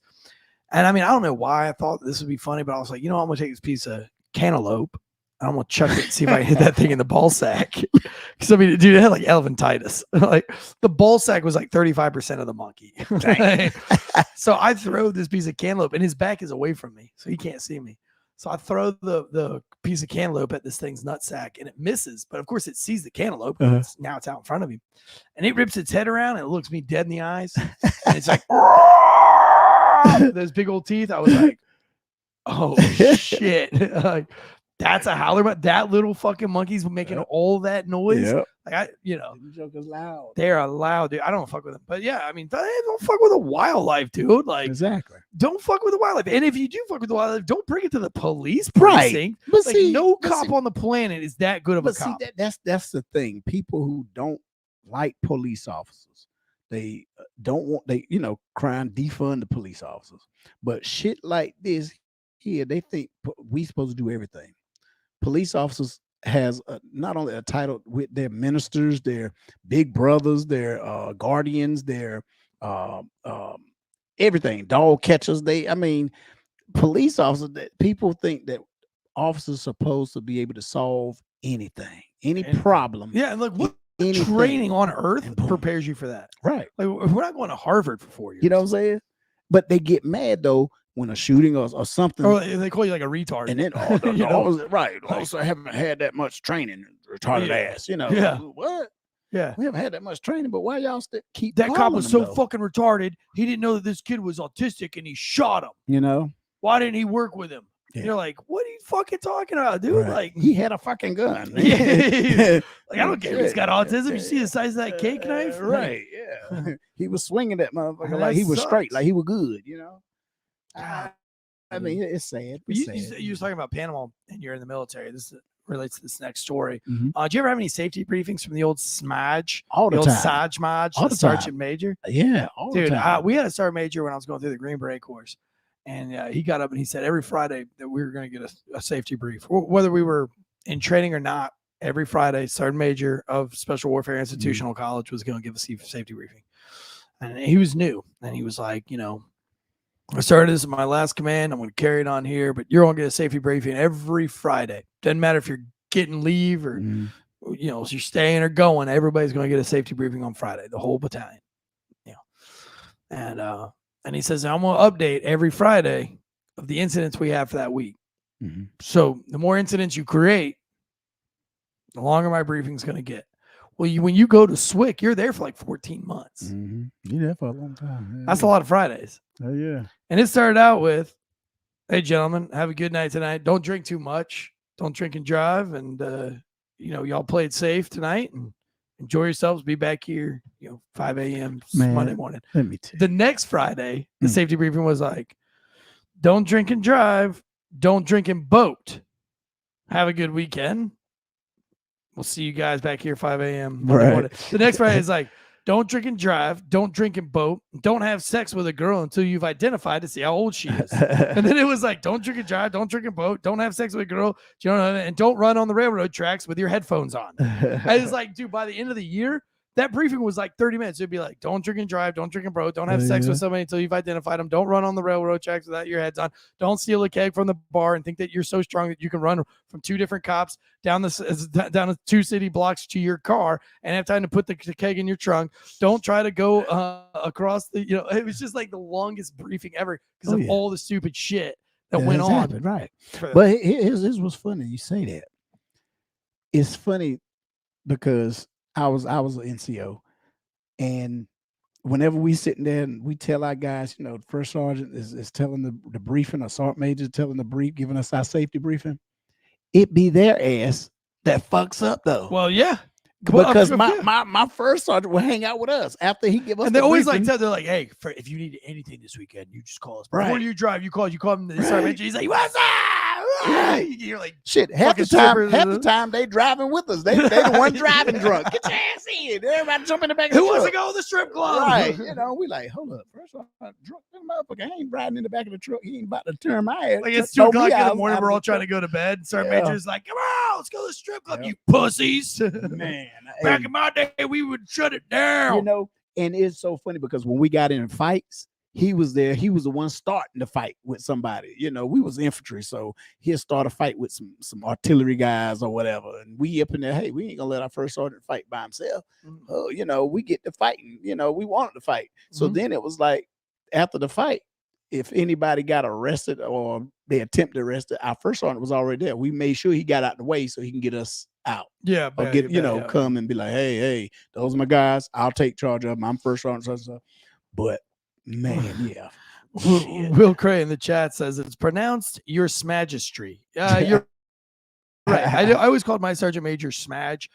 and I don't know why I thought this would be funny, but I was like, I'm gonna take this piece of cantaloupe and I'm gonna chuck it and see if I can hit that thing in the ball sack. Because dude, it had like elephantitis. Like the ball sack was like 35% of the monkey. So I throw this piece of cantaloupe, and his back is away from me, so he can't see me. So I throw the piece of cantaloupe at this thing's nutsack, and it misses. But of course, it sees the cantaloupe. Now it's out in front of him, and it rips its head around and it looks me dead in the eyes. And it's like those big old teeth. I was like, oh shit. That's a howler, but that little fucking monkey's making all that noise. Like jokers loud. They're loud, dude. I don't fuck with them, but don't fuck with the wildlife, dude. Like exactly, don't fuck with the wildlife. And if you do fuck with the wildlife, don't bring it to the police precinct. But like, no cop on the planet is that good of a cop. That's the thing. People who don't like police officers, they don't want crime defund the police officers. But shit like this here, they think we supposed to do everything. Police officers has not only a title with their ministers, their big brothers, their guardians, their everything, dog catchers. Police officers, that people think that officers supposed to be able to solve anything, any problem. Yeah, and look, what training on earth prepares you for that? Right. Like we're not going to Harvard for 4 years. You know what I'm saying? But they get mad though when a shooting or something, or they call you like a retard, and then also haven't had that much training, retarded ass, what? Yeah, we haven't had that much training, but why y'all still keep that cop was so fucking retarded? He didn't know that this kid was autistic, and he shot him. Why didn't he work with him? Yeah. You're like, what are you fucking talking about, dude? Right. Like he had a fucking gun. Like I don't care if he's got autism. You see the size of that cake knife, right? Yeah, he was swinging that motherfucker like he was straight, like he was good, it's sad. You were talking about Panama, and you're in the military. This relates to this next story. Do you ever have any safety briefings from the old SMAJ? All the time. All the sergeant major? Yeah, all the time. We had a sergeant major when I was going through the Green Beret course. And he got up and he said every Friday that we were going to get a safety brief, whether we were in training or not. Every Friday, Sergeant Major of Special Warfare Institutional College was going to give a safety briefing. And he was new. And he was like, I started this in my last command. I'm going to carry it on here, but you're going to get a safety briefing every Friday. Doesn't matter if you're getting leave or, if you're staying or going. Everybody's going to get a safety briefing on Friday, the whole battalion. And he says, I'm going to update every Friday of the incidents we have for that week. So the more incidents you create, the longer my briefing's going to get. Well, when you go to SWIC, you're there for like 14 months. You're there for a long time. Yeah, That's a lot of Fridays. Oh, yeah. And it started out with, hey, gentlemen, have a good night tonight. Don't drink too much. Don't drink and drive. And, y'all play it safe tonight. And enjoy yourselves. Be back here, 5 a.m. Monday morning. Let me tell you. The next Friday, the safety briefing was like, don't drink and drive. Don't drink and boat. Have a good weekend. We'll see you guys back here 5 a.m. Right. The next Friday is like, don't drink and drive, don't drink and boat, don't have sex with a girl until you've identified to see how old she is. And then it was like, don't drink and drive, don't drink and boat, don't have sex with a girl, and don't run on the railroad tracks with your headphones on. I was like, dude, by the end of the year, that briefing was like 30 minutes. It'd be like, don't drink and drive, don't drink and boat, don't have sex with somebody until you've identified them, don't run on the railroad tracks without your heads on, don't steal a keg from the bar and think that you're so strong that you can run from 2 different cops down the 2 city blocks to your car and have time to put the keg in your trunk. Don't try to go across the, it was just like the longest briefing ever because of all the stupid shit that went on. Happened, right. But here's what's funny. You say that. It's funny because I was an NCO, and whenever we sitting there and we tell our guys, the first sergeant is telling the briefing, or sergeant major telling the brief, giving us our safety briefing, it be their ass that fucks up though. Well, yeah. Because my first sergeant will hang out with us after he give us. And they always briefing. They're like, hey, if you need anything this weekend, you just call us. Before you drive, you call him. The sergeant major. He's like, what's up? Right. You're like, shit. Half the time they driving with us. They the one driving drunk. Get your ass in. Everybody jump in the back of the truck. Who wants to go to the strip club? Right. We like, hold up. First of all, drunk motherfucker. I ain't riding in the back of the truck. He ain't about to turn my ass. Like it's 2 o'clock in the morning. We're all trying to go to bed. Sergeant Major's like, come on, let's go to the strip club, you pussies. Man. Back in my day, we would shut it down. And it's so funny because when we got in fights, he was there. He was the one starting the fight with somebody. We was infantry, so he'll start a fight with some artillery guys or whatever. And we up in there, hey, we ain't gonna let our first sergeant fight by himself. Oh, we get to fighting. We wanted to fight. So then it was like after the fight, if anybody got arrested or they attempted to arrest it, our first sergeant was already there. We made sure he got out the way so he can get us out. Yeah, or come and be like, hey, those are my guys. I'll take charge of them. I'm first sergeant. But man, yeah. Will Cray in the chat says it's pronounced your smagistry. You're right. I always called my sergeant major Smaj.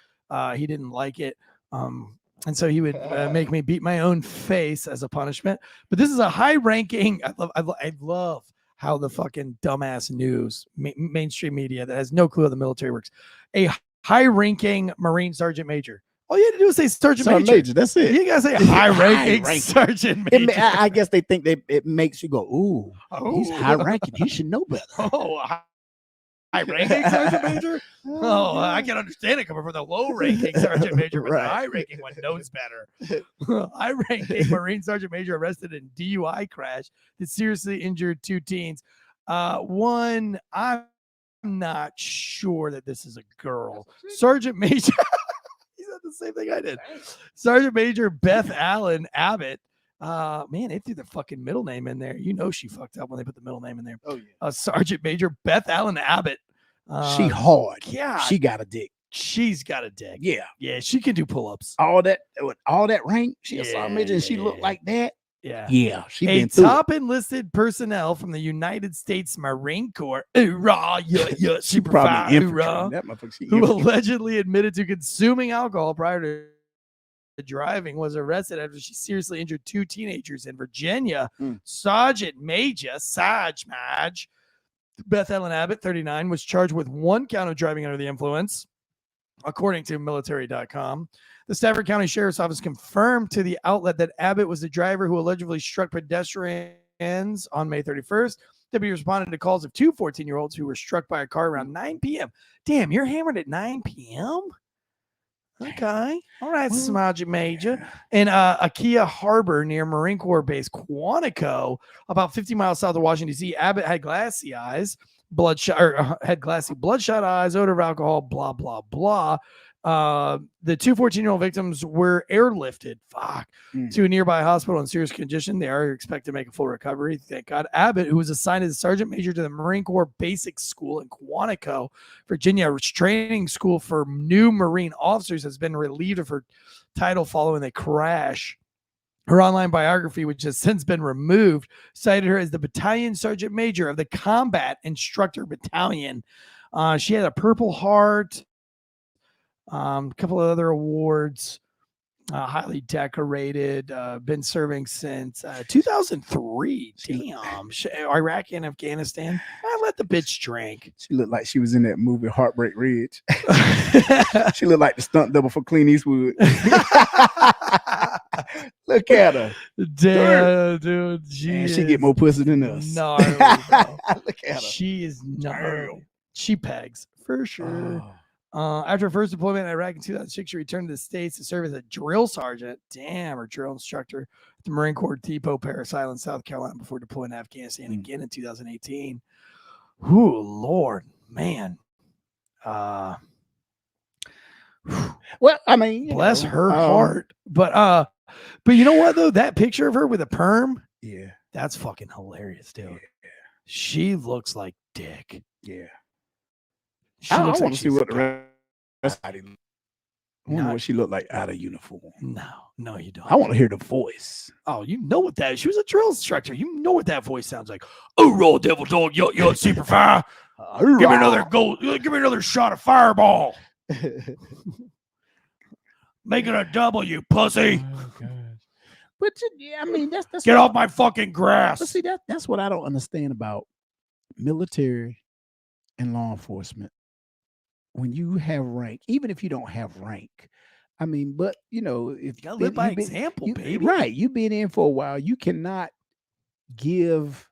He didn't like it. And so he would make me beat my own face as a punishment. But this is a high ranking. I love how the fucking dumbass news, mainstream media that has no clue how the military works. A high ranking Marine sergeant major. All you had to do is say sergeant major. That's it. You gotta say high ranking sergeant major. I guess they think it makes you go, ooh, he's high ranking. He should know better. Oh, high ranking sergeant major. Oh, I can understand it coming from the low ranking sergeant major, but the high ranking one knows better. High ranking Marine sergeant major arrested in DUI crash that seriously injured 2 teens. One, I'm not sure that this is a girl. Sergeant major. The same thing I did. Sergeant Major Beth Allen Abbott. Man, they threw the fucking middle name in there. She fucked up when they put the middle name in there. Oh yeah. Sergeant Major Beth Allen Abbott. She hard. Yeah. She got a dick. She's got a dick. Yeah. Yeah. She can do pull-ups. All that rank. She a sergeant major and she looked like that. Yeah. Yeah. She been top enlisted personnel from the United States Marine Corps. Hoorah, yeah, she probably infantry. Who allegedly admitted to consuming alcohol prior to driving was arrested after she seriously injured 2 teenagers in Virginia. Sergeant Major Maj Beth Ellen Abbott, 39, was charged with 1 count of driving under the influence, according to military.com. The Stafford County Sheriff's Office confirmed to the outlet that Abbott was the driver who allegedly struck pedestrians on May 31st. Deputies responded to calls of 2 14-year-olds who were struck by a car around 9 p.m. Damn, you're hammered at 9 p.m.? Okay. All right, Sergeant Major. In Akia Harbor near Marine Corps Base Quantico, about 50 miles south of Washington, D.C., Abbott had glassy eyes, bloodshot eyes, odor of alcohol, blah, blah, blah. The 2 14-year-old victims were airlifted to a nearby hospital in serious condition. They are expected to make a full recovery, thank God. Abbott, who was assigned as a sergeant major to the Marine Corps Basic School in Quantico, Virginia, which training school for new Marine officers, has been relieved of her title following the crash. Her online biography, which has since been removed, cited her as the battalion sergeant major of the Combat Instructor Battalion. She had a Purple Heart, a couple of other awards. highly decorated, been serving since 2003. Damn. Iraq and Afghanistan. I let the bitch drink. She looked like she was in that movie Heartbreak Ridge. She looked like the stunt double for Clint Eastwood. Look at her. Damn, dude. She get more pussy than us. Gnarly, bro. Look at her. She is gnarly. She pegs for sure. After her first deployment in Iraq in 2006, she returned to the States to serve as a drill sergeant, or drill instructor at the Marine Corps Depot, Parris Island, South Carolina, before deploying to Afghanistan again in 2018. Ooh, Lord, man. Well, I mean, bless her heart. But you know what though? That picture of her with a perm, yeah, that's fucking hilarious, dude. Yeah. She looks like dick. Yeah. I want to see what the rest of it. I wonder what she looked like out of uniform. No, you don't. I want to hear the voice. Oh, you know what that is. She was a drill instructor. You know what that voice sounds like. Oh, roll devil dog, yo, super fire. Give me another goal. Give me another shot of fireball. Make it a double, you pussy. Oh, gosh. But I mean, that's get off my fucking grass. But see, that's what I don't understand about military and law enforcement. When you have rank, even if you don't have rank, I mean, but if you gotta live by example, baby. Right, you've been in for a while. You cannot give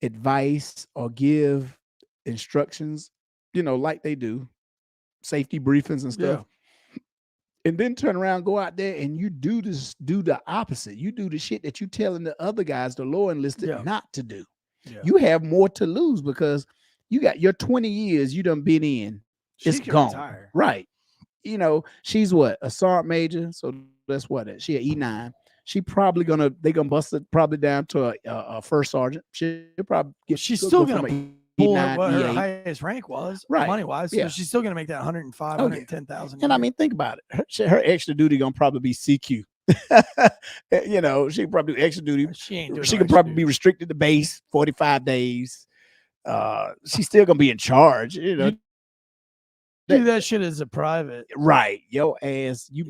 advice or give instructions, like they do, safety briefings and stuff. Yeah. And then turn around, go out there, and you do the opposite. You do the shit that you telling the other guys, the lower enlisted, not to do. Yeah. You have more to lose because you got your 20 years you done been in. It's gone. Retire. Right. She's what? A sergeant major. So that's what? She an E9. She probably they gonna bust it probably down to a first sergeant. She'll probably get. She's still gonna pull what her highest rank was, right? Money wise. Yeah. So she's still gonna make that 105, 110,000. And I mean, think about it. Her extra duty gonna probably be CQ. She probably extra duty. She can probably be restricted to base 45 days. She's still gonna be in charge. Do that shit as a private, right? Your ass, you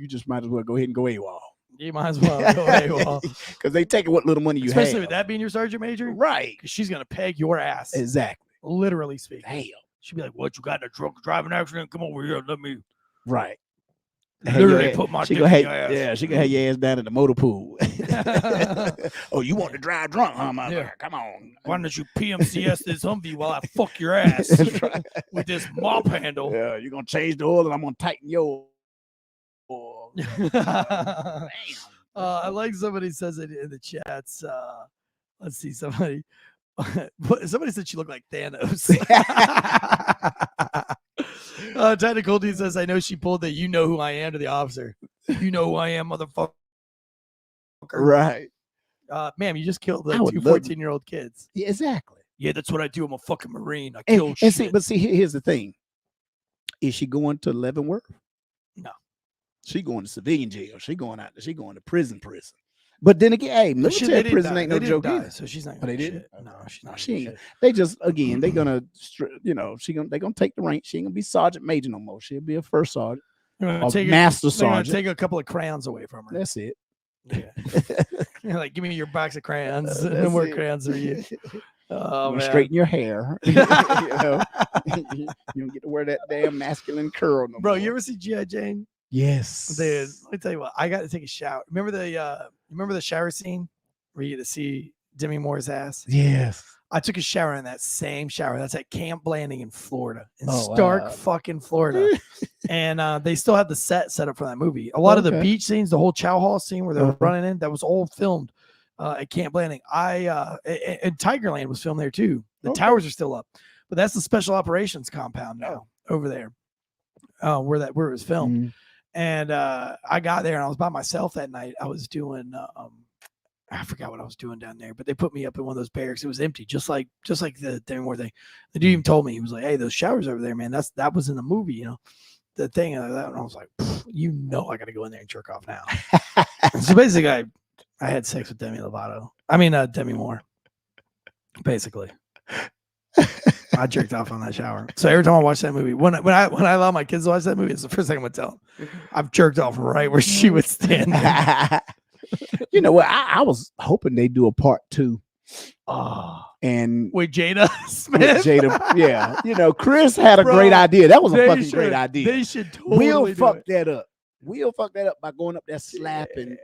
just might as well go ahead and go AWOL. You might as well go AWOL because they taking what little money you have. Especially with that being your sergeant major, right? Because she's gonna peg your ass. Exactly. Literally speaking. Damn. She'd be like, "What you got in a drunk driving accident? Come over here, let me." Right. Literally put my dick in your ass. Yeah, she can have your ass down in the motor pool. Oh, you want to drive drunk, huh, mother? Come on. Why don't you PMCS this Humvee while I fuck your ass with this mop handle? Yeah, you're going to change the oil and I'm going to tighten your oil. I like somebody says it in the chats. Let's see, somebody said she looked like Thanos. Technical dude says, I know she pulled the "you know who I am" to the officer. You know who I am, motherfucker. Right. Ma'am, you just killed the two 14-year-old kids. Yeah, exactly. Yeah, that's what I do. I'm a fucking Marine. I kill shit. But here's the thing. Is she going to Leavenworth? No. She going to civilian jail. She going to prison. But then again, hey, military prison ain't no joke either. So she's not. But they didn't. No, she's not. She ain't. They just they're gonna, they gonna take the rank. She ain't gonna be sergeant major no more. She'll be a first sergeant, master sergeant. Take a couple of crayons away from her. That's it. Yeah. Like, give me your box of crayons. No more crayons for you. Oh, man. Straighten your hair. You don't get to wear that damn masculine curl no Bro, more. you ever see G.I. Jane? Yes. Dude, let me tell you what. I got to take a shower. Remember the shower scene where you get to see Demi Moore's ass? Yes. I took a shower in that same shower. That's at Camp Blanding in Florida, Stark fucking Florida. And they still have the set up for that movie. A lot of the beach scenes, the whole chow hall scene where they're running in, that was all filmed at Camp Blanding. And Tigerland was filmed there too. The towers are still up, but that's the special operations compound now over there, where it was filmed. Mm-hmm. And I got there and I was by myself that night. I was doing I forgot what I was doing down there, but they put me up in one of those barracks. It was empty, just like the Demi Moore thing. The dude even told me, he was like, "Hey, those showers over there, man, that was in the movie, the thing." And I was like, I got to go in there and jerk off now. So basically, I had sex with Demi Moore, basically. I jerked off on that shower. So every time I watch that movie, when I allow my kids to watch that movie, it's the first thing I'm gonna tell them. I've jerked off right where she would stand. You know what? I was hoping they do a part 2. And with Jada Smith. with Jada, yeah. You know, Chris had a great idea. That was a fucking great idea. They should totally Will fucked that up. Will fucked that up by going up there slapping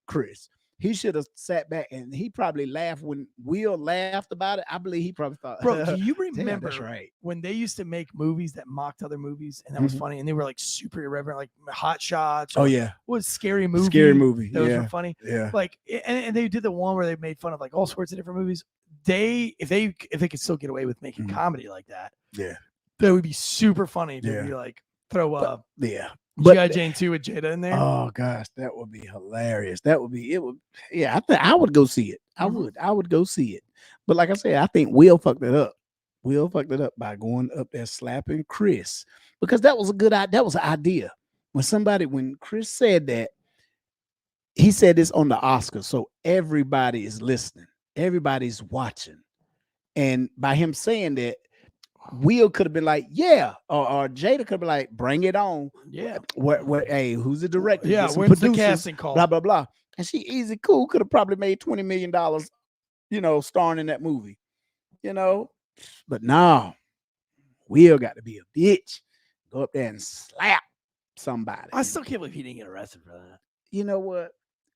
Chris. He should have sat back and he probably laughed when Will laughed about it. I believe he probably thought, bro, do you "Damn, remember that's right." when they used to make movies that mocked other movies and that was funny and they were like super irreverent, like Hot Shots? Oh yeah. What was Scary Movie? Scary Movie. Those yeah. were funny. Yeah. Like, and they did the one where they made fun of like all sorts of different movies. If they could still get away with making comedy like that, Yeah. that would be super funny to Yeah. be like throw up. Yeah. G.I. Jane 2 with Jada in there. Oh gosh, that would be hilarious. That would be it. Would I think I would go see it. I would go see it. But like I said, I think Will fucked it up. Will fucked it up by going up there slapping Chris because that was a good idea. That was an idea. When Chris said that, he said this on the Oscars, so everybody is listening, everybody's watching, and by him saying that, Will could have been like, yeah, or Jada could have been like, bring it on. Yeah. Hey, who's the director? Yeah, Get some when's the producers, casting call? blah, blah, blah. And she easy cool could have probably made $20 million, you know, starring in that movie, you know. But no, Will got to be a bitch. Go up there and slap somebody. I still can't believe he didn't get arrested for that. You know what?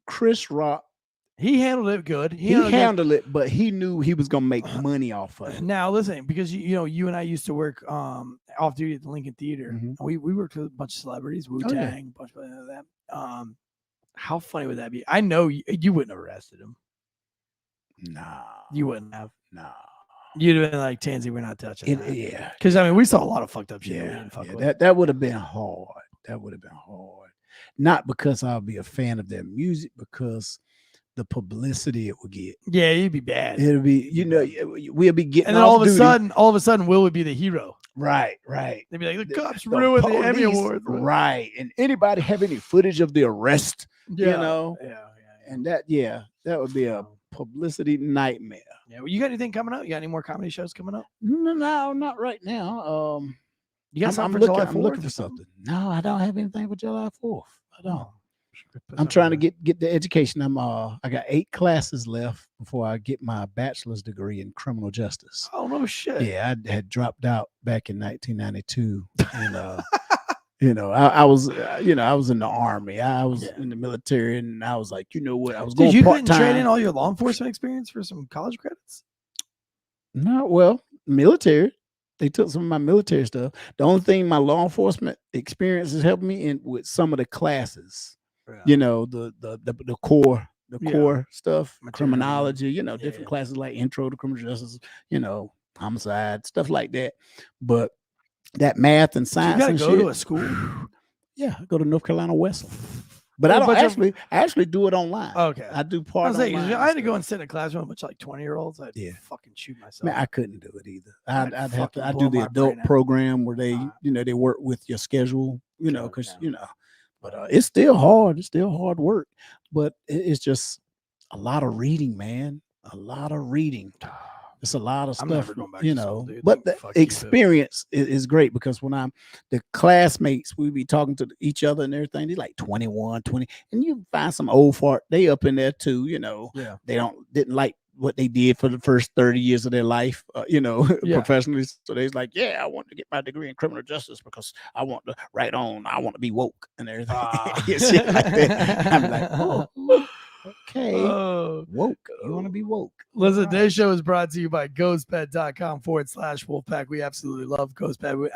Chris Rock, he handled it good. He handled it, but he knew he was gonna make money off of it. Now listen, because you and I used to work off duty at the Lincoln Theater. We worked with a bunch of celebrities, Wu-Tang, bunch of that. How funny would that be? I know you wouldn't have arrested him. No, you wouldn't have. No, you'd have been like, Tansey, we're not touching that. Yeah, because I mean, we saw a lot of fucked up shit. That would have been hard. That would have been hard. Not because I'll be a fan of their music, because the publicity it would get. Yeah, it'd be bad. It'll be, we'll be getting. And then all of a sudden, Will would be the hero. Right. They'd be like, the cops ruined the Emmy Award. Right. And anybody have any footage of the arrest? Yeah. You know? Yeah. And that would be a publicity nightmare. Yeah. Well, you got anything coming up? You got any more comedy shows coming up? No, not right now. You got something I'm for July 4th? I'm looking for something. No, I don't have anything for July 4th. I don't. I'm trying to get the education. I got 8 classes left before I get my bachelor's degree in criminal justice. Oh no shit. Yeah, I had dropped out back in 1992, and I was in the army. I was in the military, and I was like, you know what? I was going part-time. Couldn't trade in all your law enforcement experience for some college credits? No, well, military. They took some of my military stuff. The only thing my law enforcement experience has helped me in with some of the classes. Yeah. The core stuff, criminology, different classes like intro to criminal justice, homicide, stuff like that. But that math and science, you gotta go to a school. Yeah, I go to North Carolina West. But I don't actually do it online. Okay, I do part. I had to go and sit in a classroom with like 20-year-olds. I'd fucking shoot myself. Man, I couldn't do it either. I'd have to. I do the adult program where they, they work with your schedule, because But it's still hard. It's still hard work. But it's just a lot of reading, man. A lot of reading. It's a lot of stuff, school, but the experience is great because when the classmates, we be talking to each other and everything. They're like 21, 20, and you find some old fart. They up in there too, Yeah. They didn't like what they did for the first 30 years of their life, professionally. So they's like, yeah, I want to get my degree in criminal justice because I want to write on. I want to be woke and everything. Shit like that. I'm like, oh. Okay. Woke. You want to be woke. Listen, today's show is brought to you by ghostbed.com/Wolfpack. We absolutely love Ghostbed.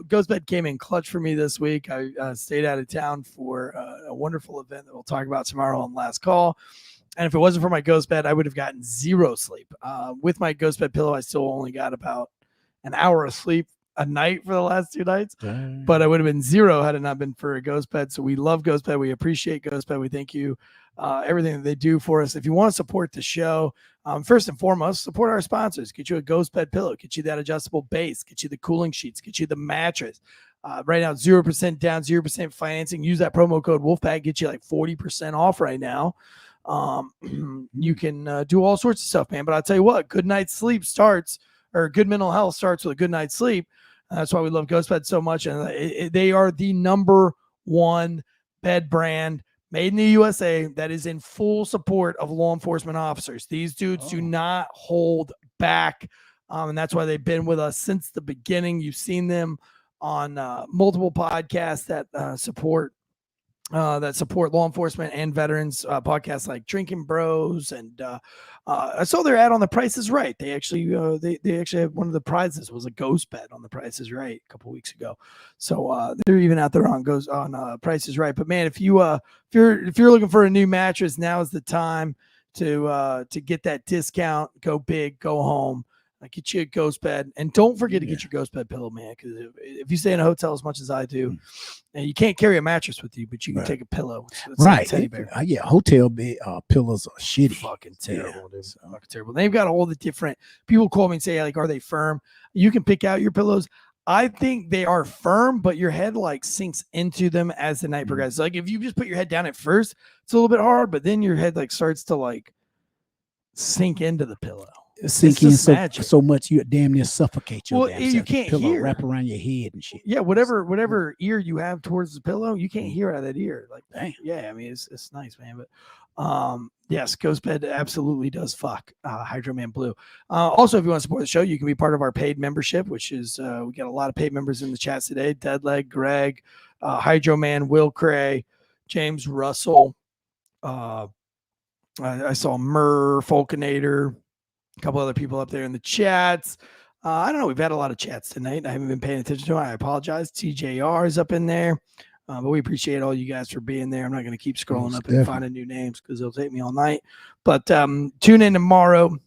Ghostbed came in clutch for me this week. I stayed out of town for a wonderful event that we'll talk about tomorrow on Last Call. And if it wasn't for my Ghostbed, I would have gotten 0 sleep. With my Ghostbed pillow, I still only got about an hour of sleep a night for the last 2 nights. Dang. But I would have been 0 had it not been for a Ghostbed. So we love Ghostbed. We appreciate Ghostbed. We thank you. Everything that they do for us. If you want to support the show, first and foremost, support our sponsors. Get you a Ghostbed pillow, get you that adjustable base, get you the cooling sheets, get you the mattress. Right now, 0% down, 0% financing. Use that promo code Wolfpack, get you like 40% off right now. You can do all sorts of stuff, man. But I'll tell you what, good night's sleep starts or good mental health starts with a good night's sleep. That's why we love Ghost Bed so much. And they are the #1 bed brand made in the USA that is in full support of law enforcement officers. These dudes do not hold back. And that's why they've been with us since the beginning. You've seen them on multiple podcasts that support law enforcement and veterans, podcasts like Drinking Bros, and I saw their ad on The Price is Right. They actually they actually had one of the prizes was a ghost bed on The Price is Right a couple weeks ago. So they're even out there on Price is Right. But man, if you're looking for a new mattress, now is the time to get that discount. Go big, go home. Get you a ghost bed, and don't forget to get your ghost bed pillow, man. Because if you stay in a hotel as much as I do, and you can't carry a mattress with you, but you can take a pillow. It's like a teddy bear. Yeah, hotel bed pillows are shitty, fucking terrible, dude. Fucking terrible. They've got all the different. People call me and say, like, are they firm? You can pick out your pillows. I think they are firm, but your head like sinks into them as the night progresses. Like if you just put your head down at first, it's a little bit hard, but then your head like starts to like sink into the pillow. Sink in so much you damn near suffocate your damn you self. can't Pillow hear. wrap around your head and shit. Yeah, whatever ear you have towards the pillow, you can't hear out of that ear. Like, damn. Yeah, I mean it's nice, man. But yes, Ghost Bed absolutely does fuck Hydro Man Blue. Also, if you want to support the show, you can be part of our paid membership, which is we got a lot of paid members in the chat today. Deadleg, Greg, Hydro Man, Will Cray, James Russell. I saw Murr, Falconator. A couple other people up there in the chats. I don't know. We've had a lot of chats tonight. I haven't been paying attention to it. I apologize. TJR is up in there. But we appreciate all you guys for being there. I'm not going to keep scrolling up and finding new names because it'll take me all night. But tune in tomorrow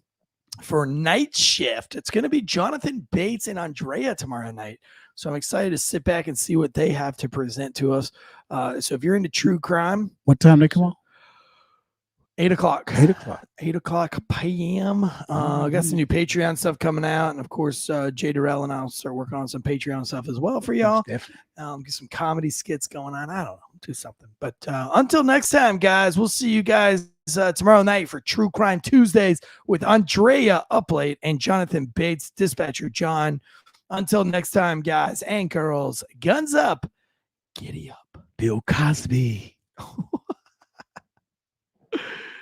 for Night Shift. It's going to be Jonathan Bates and Andrea tomorrow night. So I'm excited to sit back and see what they have to present to us. So if you're into true crime. What time they come on? 8 o'clock. 8 o'clock. 8 o'clock p.m. Got some new Patreon stuff coming out. And, of course, Jay Derrell and I'll start working on some Patreon stuff as well for y'all. Get some comedy skits going on. I don't know. Do something. But until next time, guys, we'll see you guys tomorrow night for True Crime Tuesdays with Andrea up late and Jonathan Bates, Dispatcher John. Until next time, guys and girls, guns up, giddy up. Bill Cosby.